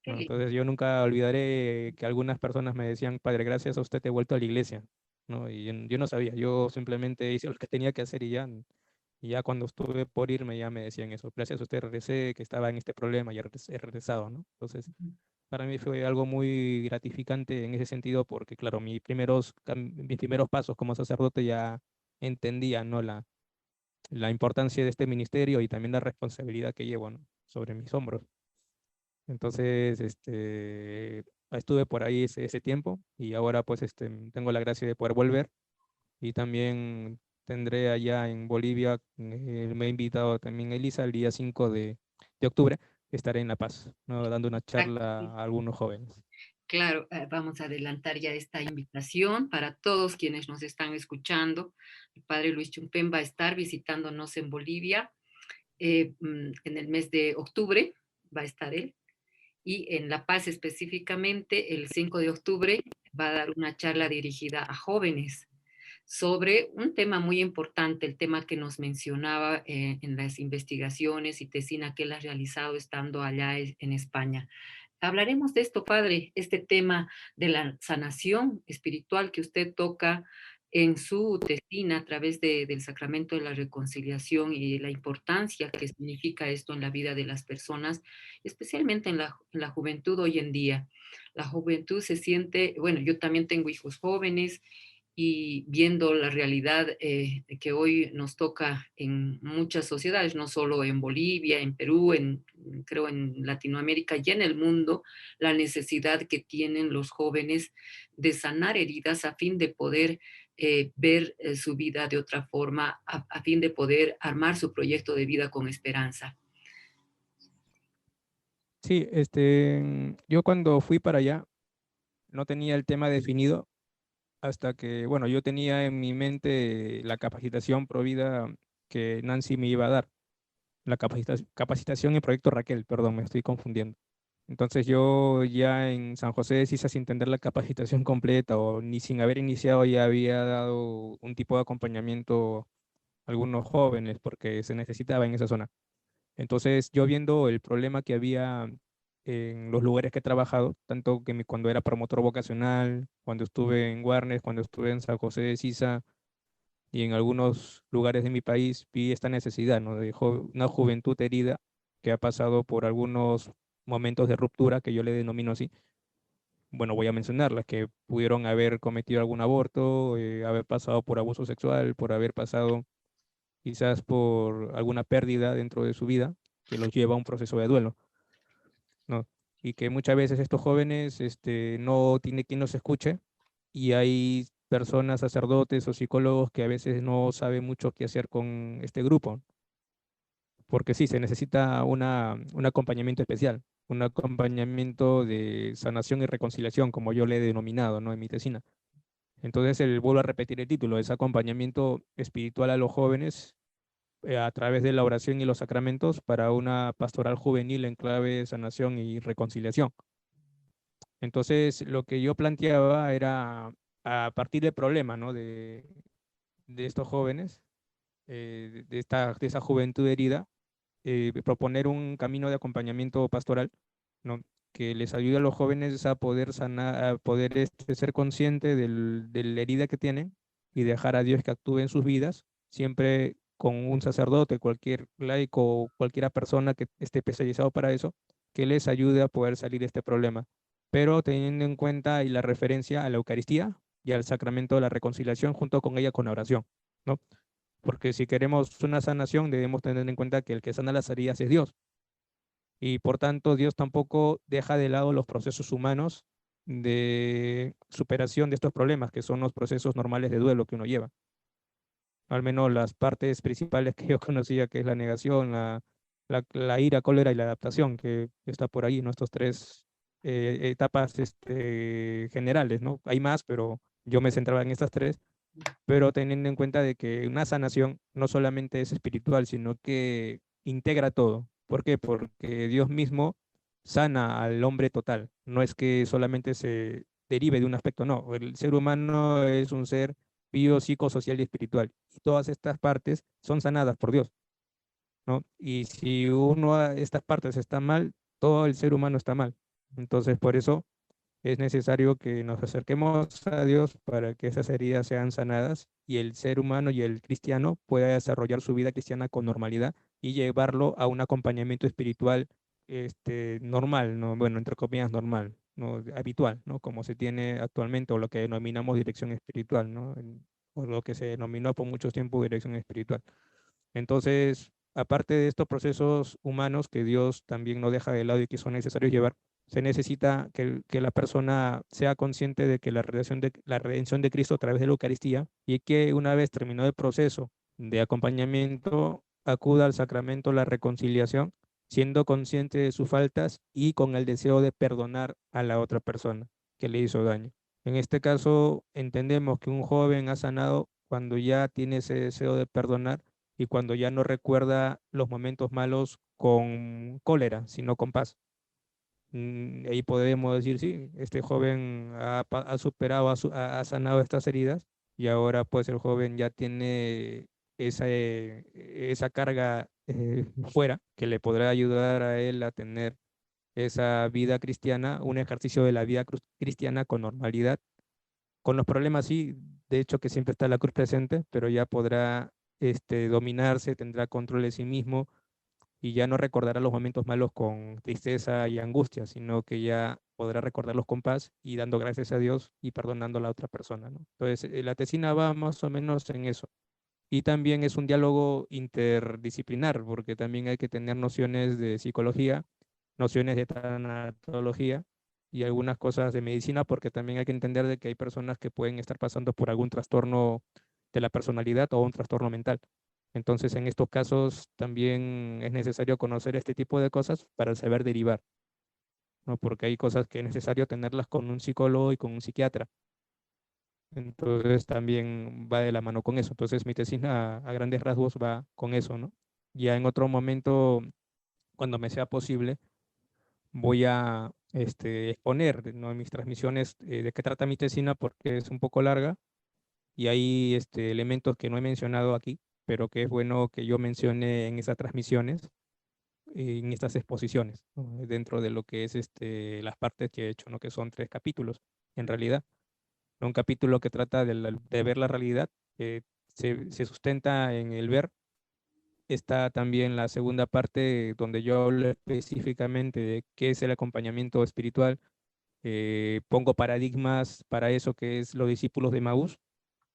Qué ¿No? lindo. Entonces yo nunca olvidaré que algunas personas me decían, padre, gracias a usted he vuelto a la iglesia, ¿no? Y yo no sabía, yo simplemente hice lo que tenía que hacer y ya cuando estuve por irme ya me decían eso, gracias a usted regresé, que estaba en este problema y he regresado, ¿no? Entonces para mí fue algo muy gratificante en ese sentido porque, claro, mis primeros pasos como sacerdote ya entendía, ¿no? La importancia de este ministerio y también la responsabilidad que llevo, ¿no? Sobre mis hombros. Entonces, estuve por ahí ese tiempo y ahora pues tengo la gracia de poder volver y también tendré allá en Bolivia, me ha invitado también Elisa el día 5 de octubre, estaré en La Paz, ¿no? Dando una Ah, charla a algunos jóvenes. claro, vamos a adelantar ya esta invitación para todos quienes nos están escuchando. El padre Luis Chumpen va a estar visitándonos en Bolivia en el mes de octubre, va a estar él. Y en La Paz específicamente, el 5 de octubre, va a dar una charla dirigida a jóvenes sobre un tema muy importante, el tema que nos mencionaba en las investigaciones y tesina que él ha realizado estando allá en España. Hablaremos de esto, padre, este tema de la sanación espiritual que usted toca en su tesina a través del sacramento de la reconciliación y la importancia que significa esto en la vida de las personas, especialmente en la juventud hoy en día. La juventud se siente, bueno, yo también tengo hijos jóvenes y viendo la realidad que hoy nos toca en muchas sociedades, no solo en Bolivia, en Perú, creo en Latinoamérica y en el mundo, la necesidad que tienen los jóvenes de sanar heridas a fin de poder ver su vida de otra forma, a fin de poder armar su proyecto de vida con esperanza. Sí, yo cuando fui para allá no tenía el tema definido hasta que, bueno, yo tenía en mi mente la capacitación provida que Nancy me iba a dar. La capacitación en Proyecto Raquel, perdón, me estoy confundiendo. Entonces yo ya en San José de Sisa, sin tener la capacitación completa o ni sin haber iniciado, ya había dado un tipo de acompañamiento a algunos jóvenes porque se necesitaba en esa zona. Entonces yo viendo el problema que había en los lugares que he trabajado, tanto que cuando era promotor vocacional, cuando estuve en Warnes, cuando estuve en San José de Sisa, y en algunos lugares de mi país vi esta necesidad, ¿no? De una juventud herida que ha pasado por algunos momentos de ruptura, que yo le denomino así. Bueno, voy a mencionarlas, que pudieron haber cometido algún aborto, haber pasado por abuso sexual, por haber pasado quizás por alguna pérdida dentro de su vida, que los lleva a un proceso de duelo, ¿no? Y que muchas veces estos jóvenes no tiene quien los escuche y hay personas, sacerdotes o psicólogos que a veces no saben mucho qué hacer con este grupo. porque sí, se necesita un acompañamiento especial, un acompañamiento de sanación y reconciliación, como yo le he denominado, ¿no? En mi tesina. Entonces, vuelvo a repetir el título, es acompañamiento espiritual a los jóvenes a través de la oración y los sacramentos para una pastoral juvenil en clave de sanación y reconciliación. Entonces, lo que yo planteaba era, a partir del problema, ¿no? de estos jóvenes, de esa juventud herida, proponer un camino de acompañamiento pastoral, ¿no? Que les ayude a los jóvenes a poder sanar, a poder ser conscientes de la herida que tienen y dejar a Dios que actúe en sus vidas, siempre con un sacerdote, cualquier laico o cualquiera persona que esté especializado para eso, que les ayude a poder salir de este problema. Pero teniendo en cuenta y la referencia a la Eucaristía y al sacramento de la reconciliación, junto con ella con la oración, ¿no? Porque si queremos una sanación, debemos tener en cuenta que el que sana las heridas es Dios. Y por tanto, Dios tampoco deja de lado los procesos humanos de superación de estos problemas, que son los procesos normales de duelo que uno lleva. Al menos las partes principales que yo conocía, que es la negación, la ira, cólera y la adaptación, que está por ahí, nuestras tres etapas generales, ¿no? Hay más, pero yo me centraba en estas tres, pero teniendo en cuenta de que una sanación no solamente es espiritual, sino que integra todo. ¿Por qué? Porque Dios mismo sana al hombre total. No es que solamente se derive de un aspecto, no. El ser humano es un ser bio, psicosocial y espiritual. Y todas estas partes son sanadas por Dios, ¿no? Y si uno de estas partes está mal, todo el ser humano está mal. Entonces, por eso es necesario que nos acerquemos a Dios para que esas heridas sean sanadas y el ser humano y el cristiano pueda desarrollar su vida cristiana con normalidad y llevarlo a un acompañamiento espiritual normal, ¿no? Bueno, entre comillas, normal, ¿no? Habitual, ¿no? Como se tiene actualmente o lo que denominamos dirección espiritual, ¿no? O lo que se denominó por mucho tiempo dirección espiritual. Entonces, aparte de estos procesos humanos que Dios también no deja de lado y que son necesarios llevar, se necesita que la persona sea consciente de que la redención de Cristo a través de la Eucaristía y que una vez terminado el proceso de acompañamiento, acuda al sacramento de la reconciliación, siendo consciente de sus faltas y con el deseo de perdonar a la otra persona que le hizo daño. En este caso, entendemos que un joven ha sanado cuando ya tiene ese deseo de perdonar y cuando ya no recuerda los momentos malos con cólera, sino con paz. Ahí podemos decir, sí, este joven ha superado, ha sanado estas heridas y ahora pues el joven ya tiene esa carga fuera que le podrá ayudar a él a tener esa vida cristiana, un ejercicio de la vida cristiana con normalidad. Con los problemas sí, de hecho que siempre está la cruz presente, pero ya podrá dominarse, tendrá control de sí mismo y ya no recordará los momentos malos con tristeza y angustia, sino que ya podrá recordarlos con paz y dando gracias a Dios y perdonando a la otra persona, ¿no? Entonces, la tesina va más o menos en eso. Y también es un diálogo interdisciplinar, porque también hay que tener nociones de psicología, nociones de tanatología y algunas cosas de medicina, porque también hay que entender de que hay personas que pueden estar pasando por algún trastorno de la personalidad o un trastorno mental. Entonces, en estos casos también es necesario conocer este tipo de cosas para saber derivar, ¿no? Porque hay cosas que es necesario tenerlas con un psicólogo y con un psiquiatra. Entonces también va de la mano con eso. Entonces mi tesis a grandes rasgos va con eso, ¿no? Ya en otro momento, cuando me sea posible, voy a exponer, ¿no? En mis transmisiones de qué trata mi tesina porque es un poco larga y hay elementos que no he mencionado aquí, pero que es bueno que yo mencione en esas transmisiones, en estas exposiciones, ¿no? Dentro de lo que es las partes que he hecho, ¿no? Que son 3 capítulos, en realidad. Un capítulo que trata de ver la realidad, que se sustenta en el ver. Está también la segunda parte donde yo hablo específicamente de qué es el acompañamiento espiritual. Pongo paradigmas para eso que es los discípulos de Maús,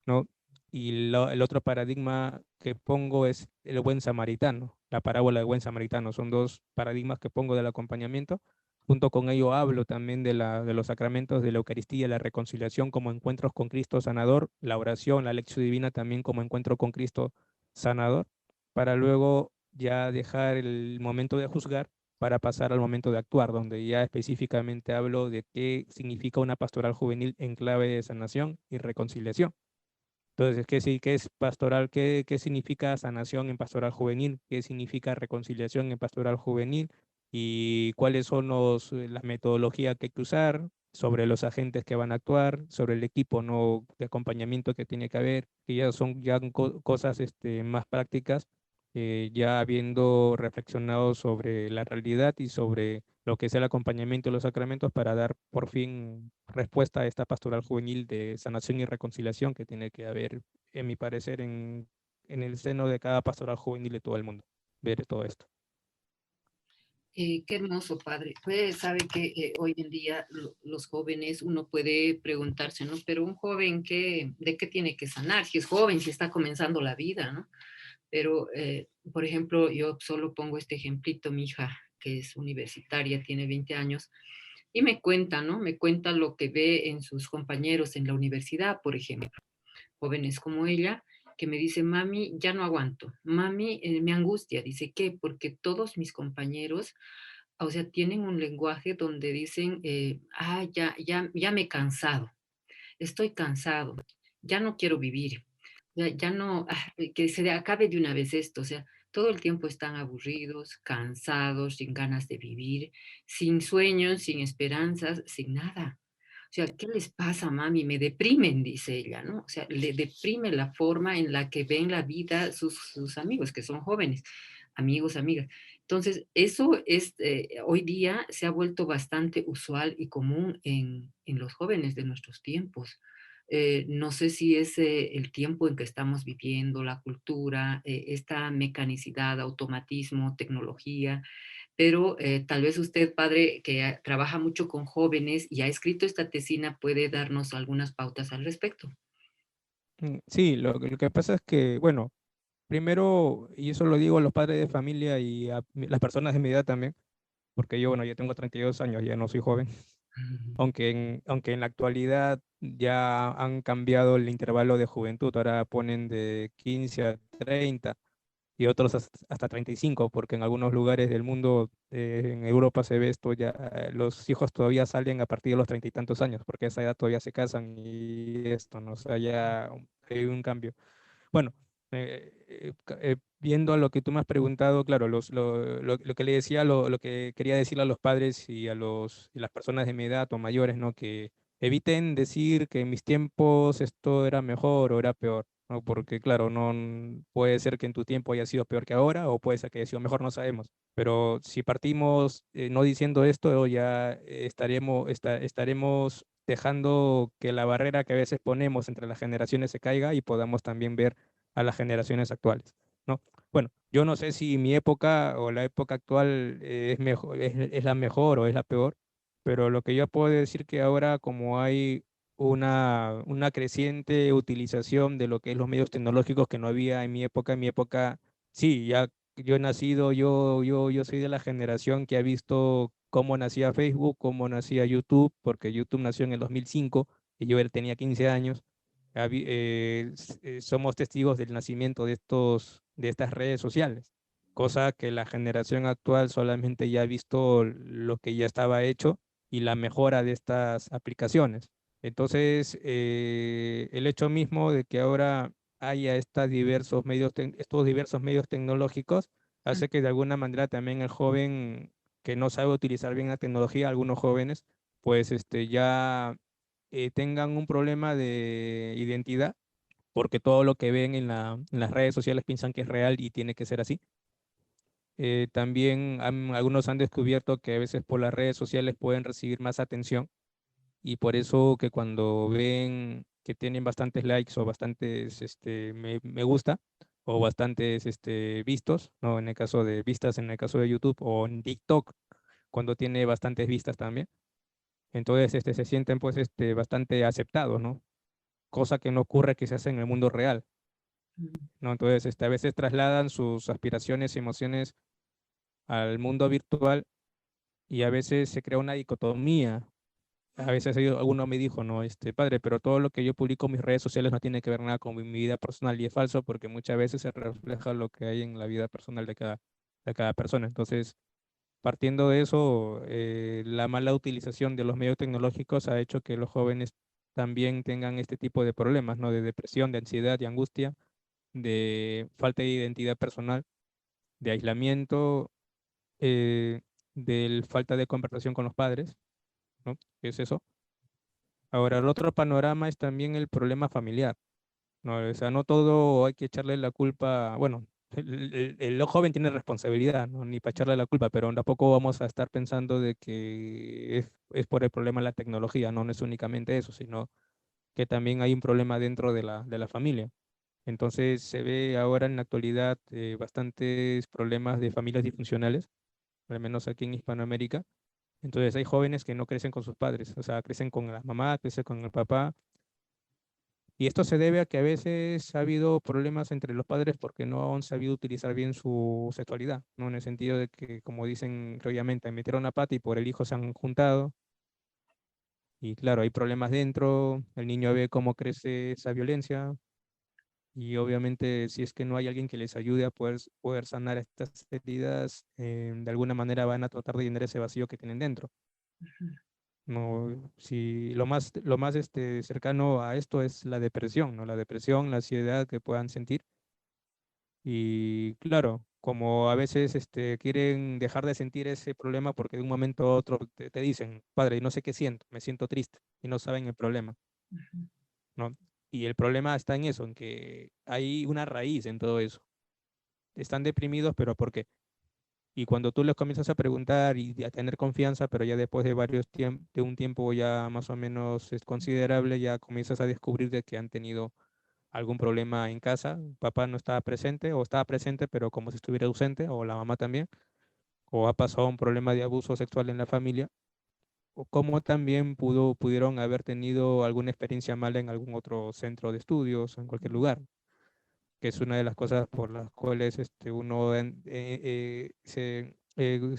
¿no? Y el otro paradigma que pongo es el buen samaritano, la parábola del buen samaritano. Son 2 paradigmas que pongo del acompañamiento. Junto con ello hablo también de los sacramentos de la Eucaristía, la reconciliación como encuentros con Cristo sanador, la oración, la lección divina también como encuentro con Cristo sanador, para luego ya dejar el momento de juzgar para pasar al momento de actuar, donde ya específicamente hablo de qué significa una pastoral juvenil en clave de sanación y reconciliación. Entonces, ¿qué es pastoral? ¿Qué significa sanación en pastoral juvenil? ¿Qué significa reconciliación en pastoral juvenil? ¿Y cuáles son las metodologías que hay que usar? Sobre los agentes que van a actuar, sobre el equipo no de acompañamiento que tiene que haber, que ya son cosas más prácticas, ya habiendo reflexionado sobre la realidad y sobre lo que es el acompañamiento de los sacramentos para dar por fin respuesta a esta pastoral juvenil de sanación y reconciliación que tiene que haber, en mi parecer, en el seno de cada pastoral juvenil de todo el mundo, ver todo esto. Qué hermoso, padre. Pues sabe que hoy en día los jóvenes, uno puede preguntarse, ¿no? Pero un joven, ¿de qué tiene que sanar? Si es joven, si está comenzando la vida, ¿no? Pero, por ejemplo, yo solo pongo este ejemplito, mi hija, que es universitaria, tiene 20 años, y me cuenta, ¿no? Me cuenta lo que ve en sus compañeros en la universidad, por ejemplo, jóvenes como ella, que me dice, mami, ya no aguanto, mami, me angustia, dice, ¿qué? Porque todos mis compañeros, o sea, tienen un lenguaje donde dicen, ya me he cansado, estoy cansado, ya no quiero vivir, ya no, que se acabe de una vez esto, o sea, todo el tiempo están aburridos, cansados, sin ganas de vivir, sin sueños, sin esperanzas, sin nada. O sea, ¿qué les pasa, mami? Me deprimen, dice ella, ¿no? O sea, le deprime la forma en la que ven la vida sus amigos, que son jóvenes, amigos, amigas. Entonces, eso es, hoy día se ha vuelto bastante usual y común en los jóvenes de nuestros tiempos. No sé si es el tiempo en que estamos viviendo, la cultura, esta mecanicidad, automatismo, tecnología, pero tal vez usted, padre, que trabaja mucho con jóvenes y ha escrito esta tesina, puede darnos algunas pautas al respecto. Sí, lo que pasa es que, bueno, primero, y eso lo digo a los padres de familia y a las personas de mi edad también, porque yo, bueno, ya tengo 32 años, ya no soy joven, aunque en la actualidad ya han cambiado el intervalo de juventud, ahora ponen de 15 a 30 y otros hasta 35, porque en algunos lugares del mundo, en Europa se ve esto ya, los hijos todavía salen a partir de los 30 y tantos años, porque a esa edad todavía se casan y esto, ¿no? O sea, ya hay un cambio. Bueno, viendo a lo que tú me has preguntado, claro, lo que le decía, lo que quería decirle a los padres y las personas de mi edad o mayores, ¿no? Que eviten decir que en mis tiempos esto era mejor o era peor, ¿no? Porque, claro, puede ser que en tu tiempo haya sido peor que ahora o puede ser que haya sido mejor, no sabemos. Pero si partimos no diciendo esto, ya estaremos dejando que la barrera que a veces ponemos entre las generaciones se caiga y podamos también ver a las generaciones actuales, ¿no? Bueno, yo no sé si mi época o la época actual es mejor, es la mejor o es la peor, pero lo que yo puedo decir que ahora como hay una creciente utilización de lo que es los medios tecnológicos que no había en mi época, sí, ya yo he nacido, yo soy de la generación que ha visto cómo nacía Facebook, cómo nacía YouTube, porque YouTube nació en el 2005 y yo tenía 15 años. Somos testigos del nacimiento de estas redes sociales, cosa que la generación actual solamente ya ha visto lo que ya estaba hecho y la mejora de estas aplicaciones. Entonces, el hecho mismo de que ahora haya estos diversos medios tecnológicos hace que de alguna manera también el joven que no sabe utilizar bien la tecnología, algunos jóvenes, pues ya tengan un problema de identidad, porque todo lo que ven en las redes sociales piensan que es real y tiene que ser así. También algunos han descubierto que a veces por las redes sociales pueden recibir más atención y por eso que cuando ven que tienen bastantes likes o bastantes me gusta o bastantes vistos, ¿no? En el caso de vistas, en el caso de YouTube o en TikTok, cuando tiene bastantes vistas también. Entonces se sienten pues bastante aceptados, ¿no? Cosa que no ocurre que se hace en el mundo real, ¿no? Entonces, a veces trasladan sus aspiraciones y emociones al mundo virtual y a veces se crea una dicotomía a veces alguno me dijo, no, padre, pero todo lo que yo publico en mis redes sociales no tiene que ver nada con mi vida personal, y es falso porque muchas veces se refleja lo que hay en la vida personal de cada persona. Entonces, partiendo de eso, la mala utilización de los medios tecnológicos ha hecho que los jóvenes también tengan este tipo de problemas, ¿no? De depresión, de ansiedad, de angustia, de falta de identidad personal, de aislamiento, de falta de conversación con los padres, ¿no? ¿Qué es eso? Ahora, el otro panorama es también el problema familiar, ¿no? O sea, no todo hay que echarle la culpa, bueno, el joven tiene responsabilidad, ¿no? Ni para echarle la culpa, pero tampoco vamos a estar pensando de que es por el problema de la tecnología, ¿no? No es únicamente eso, sino que también hay un problema dentro de la familia. Entonces se ve ahora en la actualidad bastantes problemas de familias disfuncionales, al menos aquí en Hispanoamérica. Entonces hay jóvenes que no crecen con sus padres, o sea, crecen con la mamá, crecen con el papá. Y esto se debe a que a veces ha habido problemas entre los padres porque no han sabido utilizar bien su sexualidad, ¿no? En el sentido de que, como dicen obviamente, metieron la pata y por el hijo se han juntado. Y claro, hay problemas dentro, el niño ve cómo crece esa violencia, y obviamente si es que no hay alguien que les ayude a poder sanar estas heridas, de alguna manera van a tratar de llenar ese vacío que tienen dentro. No, si lo más cercano a esto es la depresión, ¿no? La depresión, la ansiedad que puedan sentir. Y claro, como a veces quieren dejar de sentir ese problema porque de un momento a otro te dicen, padre, no sé qué siento, me siento triste, y no saben el problema, ¿no? Y el problema está en eso, en que hay una raíz en todo eso. Están deprimidos, pero ¿por qué? Y cuando tú les comienzas a preguntar y a tener confianza, pero ya después de de un tiempo ya más o menos es considerable, ya comienzas a descubrir de que han tenido algún problema en casa, papá no estaba presente o estaba presente pero como si estuviera ausente, o la mamá también, o ha pasado un problema de abuso sexual en la familia, o como también pudieron haber tenido alguna experiencia mala en algún otro centro de estudios, en cualquier lugar, que es una de las cosas por las cuales uno se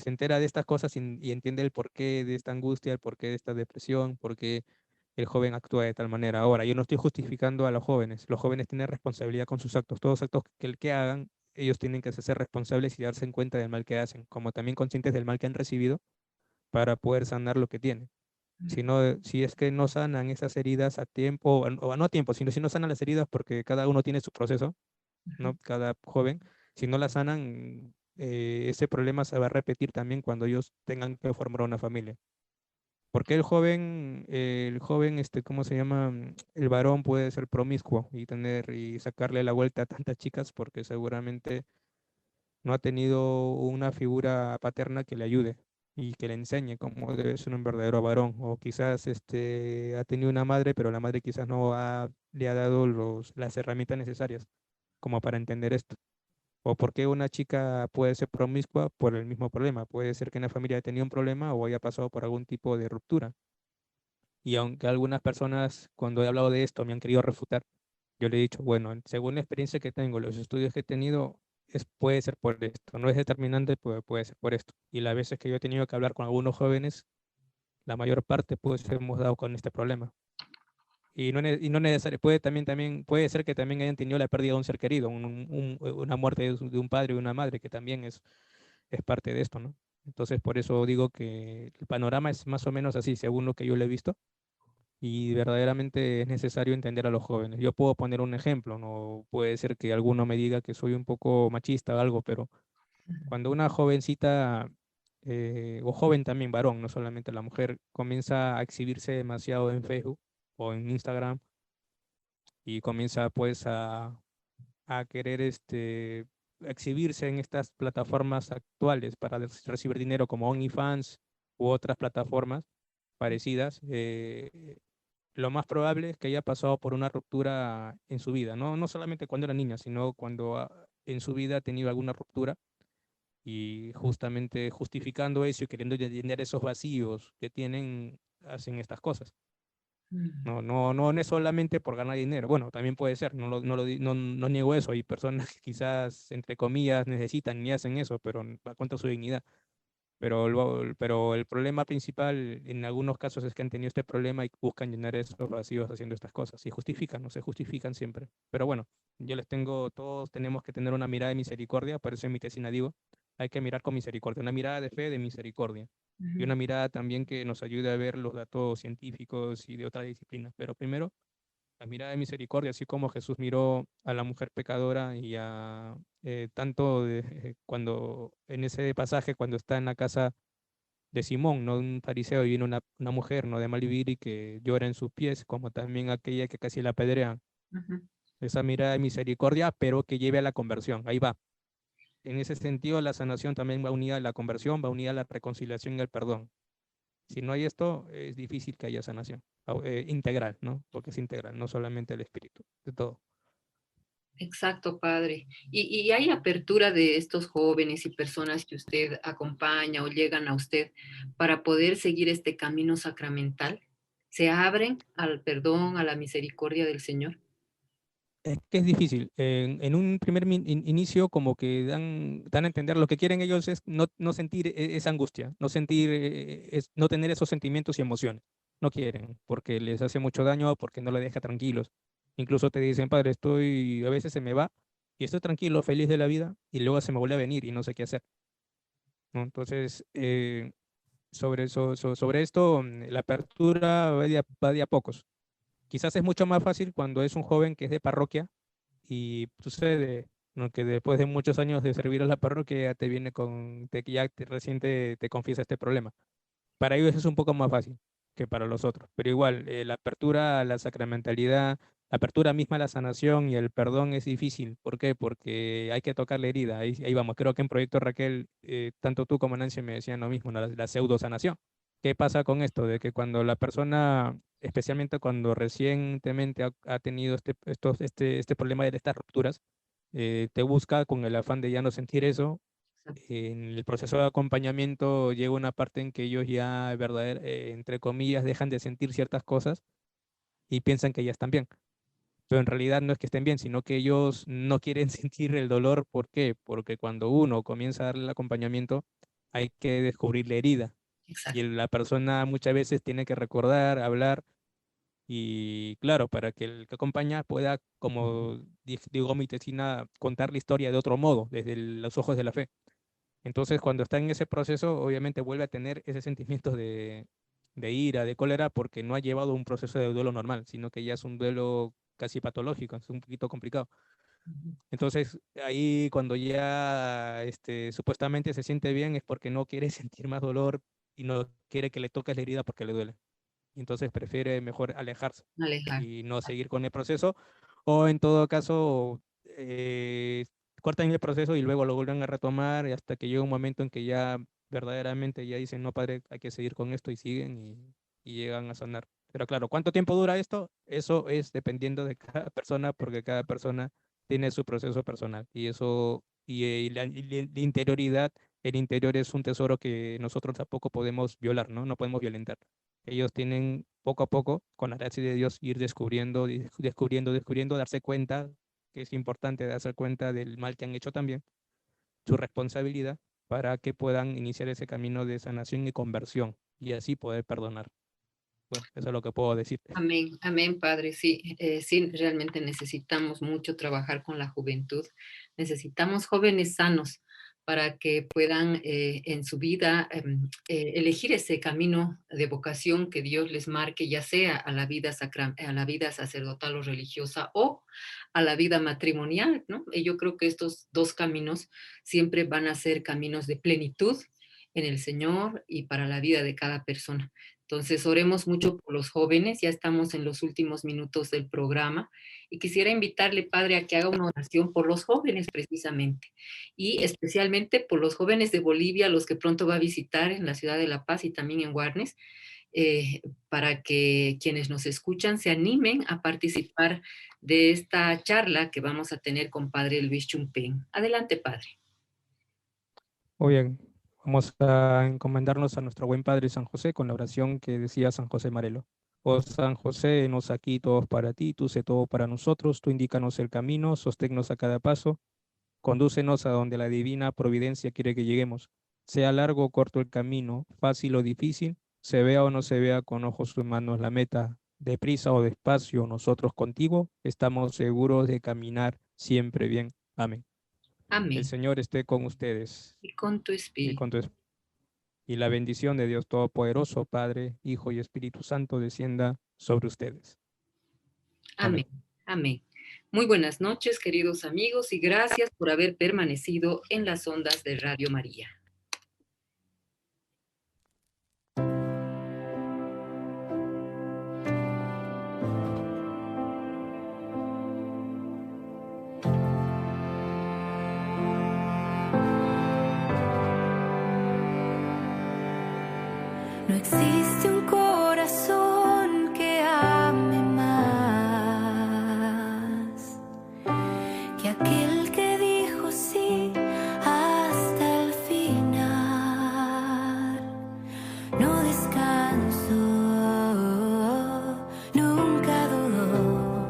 entera de estas cosas y entiende el porqué de esta angustia, el porqué de esta depresión, por qué el joven actúa de tal manera. Ahora, yo no estoy justificando a los jóvenes tienen responsabilidad con sus actos, todos los actos que el que hagan, ellos tienen que ser responsables y darse en cuenta del mal que hacen, como también conscientes del mal que han recibido para poder sanar lo que tienen. Si no, si es que no sanan esas heridas a tiempo, o no a tiempo, sino si no sanan las heridas porque cada uno tiene su proceso, ¿no? Cada joven, si no la sanan, ese problema se va a repetir también cuando ellos tengan que formar una familia. Porque el joven, ¿cómo se llama? El varón puede ser promiscuo y y sacarle la vuelta a tantas chicas porque seguramente no ha tenido una figura paterna que le ayude y que le enseñe cómo debe ser un verdadero varón. O quizás ha tenido una madre, pero la madre quizás le ha dado las herramientas necesarias como para entender esto. O por qué una chica puede ser promiscua por el mismo problema. Puede ser que en la familia haya tenido un problema o haya pasado por algún tipo de ruptura. Y aunque algunas personas cuando he hablado de esto me han querido refutar, yo le he dicho, bueno, según la experiencia que tengo, los estudios que he tenido, puede ser por esto, no es determinante, puede ser por esto. Y las veces que yo he tenido que hablar con algunos jóvenes, la mayor parte pues hemos dado con este problema. Y no necesariamente, también puede ser que también hayan tenido la pérdida de un ser querido, una muerte de un padre o una madre, que también es parte de esto, ¿no? Entonces, por eso digo que el panorama es más o menos así, según lo que yo le he visto, y verdaderamente es necesario entender a los jóvenes. Yo puedo poner un ejemplo, no puede ser que alguno me diga que soy un poco machista o algo, pero cuando una jovencita, o joven también, varón, no solamente la mujer, comienza a exhibirse demasiado en Facebook o en Instagram y comienza pues a querer exhibirse en estas plataformas actuales para recibir dinero como OnlyFans u otras plataformas parecidas, lo más probable es que haya pasado por una ruptura en su vida, ¿no? No solamente cuando era niña, sino cuando en su vida ha tenido alguna ruptura, y justamente justificando eso y queriendo llenar esos vacíos que tienen, hacen estas cosas. No es solamente por ganar dinero. Bueno, también puede ser, no niego eso. Hay personas que quizás, entre comillas, necesitan y hacen eso, pero va contra su dignidad. pero el problema principal en algunos casos es que han tenido este problema y buscan llenar esos vacíos haciendo estas cosas. Y justifican, no se justifican siempre. Pero bueno, todos tenemos que tener una mirada de misericordia, por eso en mi tesina digo, hay que mirar con misericordia, una mirada de fe, de misericordia. Y una mirada también que nos ayude a ver los datos científicos y de otras disciplinas. Pero primero, la mirada de misericordia, así como Jesús miró a la mujer pecadora y a cuando en ese pasaje, cuando está en la casa de Simón, no un fariseo, y viene una mujer no de mal vivir y que llora en sus pies, como también aquella que casi la apedrean. Esa mirada de misericordia, pero que lleve a la conversión. Ahí va. En ese sentido, la sanación también va unida a la conversión, va unida a la reconciliación y al perdón. Si no hay esto, es difícil que haya sanación integral, ¿no? Porque es integral, no solamente el espíritu, de todo. Exacto, padre. Y hay apertura de estos jóvenes y personas que usted acompaña o llegan a usted para poder seguir este camino sacramental. ¿Se abren al perdón, a la misericordia del Señor? Es que es difícil. En un primer inicio, como que dan a entender, lo que quieren ellos es no sentir esa angustia, no sentir, no tener esos sentimientos y emociones. No quieren, porque les hace mucho daño, porque no les deja tranquilos. Incluso te dicen, padre, a veces se me va y estoy tranquilo, feliz de la vida, y luego se me vuelve a venir y no sé qué hacer, ¿no? Entonces, sobre esto, la apertura va de a pocos. Quizás es mucho más fácil cuando es un joven que es de parroquia y sucede, ¿no? Que después de muchos años de servir a la parroquia ya te viene recién te confiesa este problema. Para ellos es un poco más fácil que para los otros, pero igual, la apertura a la sacramentalidad, la apertura misma a la sanación y el perdón es difícil. ¿Por qué? Porque hay que tocar la herida. Ahí vamos. Creo que en Proyecto Raquel, tanto tú como Nancy me decían lo mismo, ¿no? La pseudo sanación. ¿Qué pasa con esto? De que cuando la persona, especialmente cuando recientemente ha tenido este problema de estas rupturas, te busca con el afán de ya no sentir eso. En el proceso de acompañamiento llega una parte en que ellos ya, entre comillas, dejan de sentir ciertas cosas y piensan que ya están bien. Pero en realidad no es que estén bien, sino que ellos no quieren sentir el dolor. ¿Por qué? Porque cuando uno comienza a darle el acompañamiento, hay que descubrir la herida. Y Exacto. la persona muchas veces tiene que recordar, hablar, y claro, para que el que acompaña pueda, como digo mi tesina, contar la historia de otro modo, desde los ojos de la fe. Entonces, cuando está en ese proceso, obviamente vuelve a tener ese sentimiento de ira, de cólera, porque no ha llevado un proceso de duelo normal, sino que ya es un duelo casi patológico, es un poquito complicado. Entonces, ahí cuando ya supuestamente se siente bien es porque no quiere sentir más dolor y no quiere que le toques la herida porque le duele. Entonces prefiere mejor alejarse Alejar. y no seguir con el proceso, o en todo caso, cortan el proceso y luego lo vuelven a retomar y hasta que llega un momento en que ya verdaderamente ya dicen, no, padre, hay que seguir con esto y siguen y llegan a sanar. Pero claro, ¿cuánto tiempo dura esto? Eso es dependiendo de cada persona, porque cada persona tiene su proceso personal y eso, la interioridad, el interior es un tesoro que nosotros tampoco podemos violar, ¿no? No podemos violentar. Ellos tienen poco a poco, con la gracia de Dios, ir descubriendo, descubriendo, darse cuenta, que es importante darse cuenta del mal que han hecho también, su responsabilidad, para que puedan iniciar ese camino de sanación y conversión, y así poder perdonar. Bueno, eso es lo que puedo decir. Amén, amén, Padre. Sí, sí, realmente necesitamos mucho trabajar con la juventud. Necesitamos jóvenes sanos para que puedan en su vida elegir ese camino de vocación que Dios les marque, ya sea a la vida a la vida sacerdotal o religiosa o a la vida matrimonial, ¿no? Y yo creo que estos dos caminos siempre van a ser caminos de plenitud en el Señor y para la vida de cada persona. Entonces, oremos mucho por los jóvenes, ya estamos en los últimos minutos del programa y quisiera invitarle, Padre, a que haga una oración por los jóvenes precisamente y especialmente por los jóvenes de Bolivia, los que pronto va a visitar en la ciudad de La Paz y también en Guarnes, para que quienes nos escuchan se animen a participar de esta charla que vamos a tener con Padre Luis Chumpén. Adelante, Padre. Muy bien, vamos a encomendarnos a nuestro buen Padre San José con la oración que decía San José Marelo. Oh San José, nos aquí todos para ti, tú sé todo para nosotros, tú indícanos el camino, sosténnos a cada paso, condúcenos a donde la divina providencia quiere que lleguemos. sea largo o corto el camino, fácil o difícil, se vea o no se vea con ojos humanos la meta, deprisa o despacio, nosotros contigo estamos seguros de caminar siempre bien. Amén. El Amén. Señor esté con ustedes Y con tu y espíritu. con tu y la bendición de Dios Todopoderoso, Padre, Hijo y Espíritu Santo, descienda sobre ustedes. Amén. Amén. Amén. Muy buenas noches, queridos amigos, y gracias por haber permanecido en las ondas de Radio María. No existe un corazón que ame más que aquel que dijo sí hasta el final. No descanso, nunca dudó,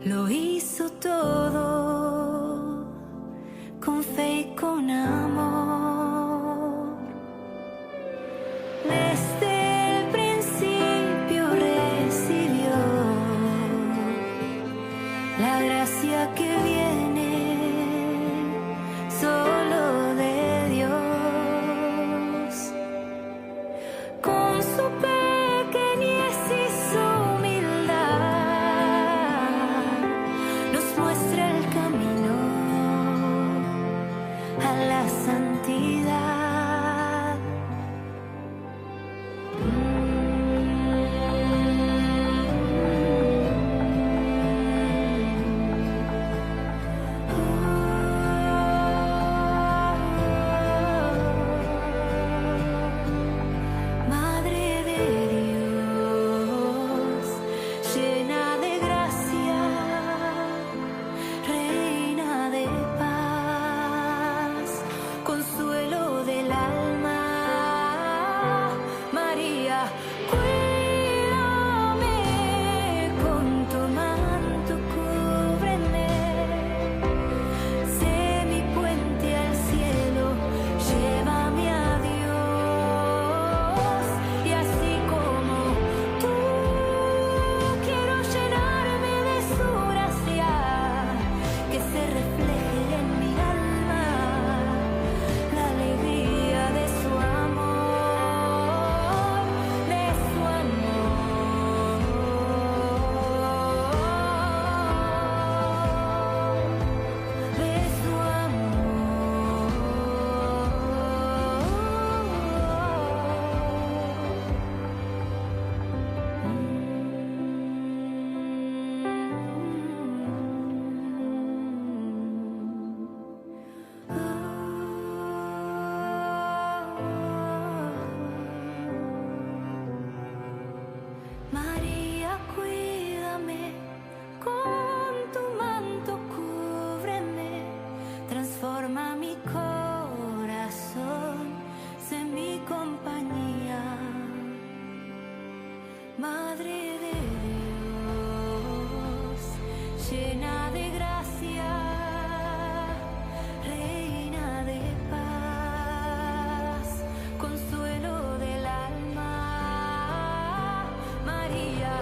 lo hizo todo con fe y con amor. Desde el principio recibió la gracia que viene solo de Dios. Con su pequeñez y su humildad nos muestra el camino a la santidad. Madre de Dios, llena de gracia, reina de paz, consuelo del alma, María, cuídame con tu manto, cúbreme, sé mi puente al cielo, llévame a Dios, y así como tú quiero llenarme de su gracia, que se refleje en mi alma la alegría de su amor, de su amor, de su María, cuídame, con tu manto cúbreme, transforma mi corazón, sé mi compañía. Madre de Dios, llena de gracia, reina de paz, consuelo del alma, María,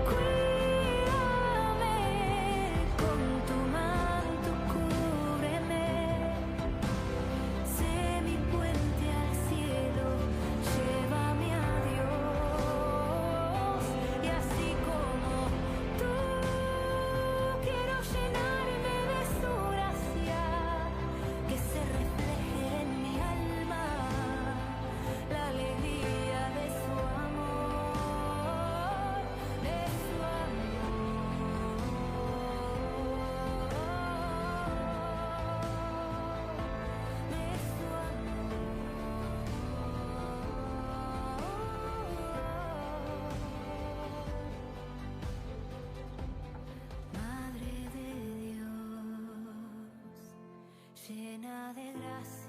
cuídame, con tu manto cúbreme, sé mi puente al cielo, llévame a Dios, y así como tú quiero llenarme de su gracia, que se refleje en mi alma la alegría de su amor, de su Madre de Dios, llena de gracia.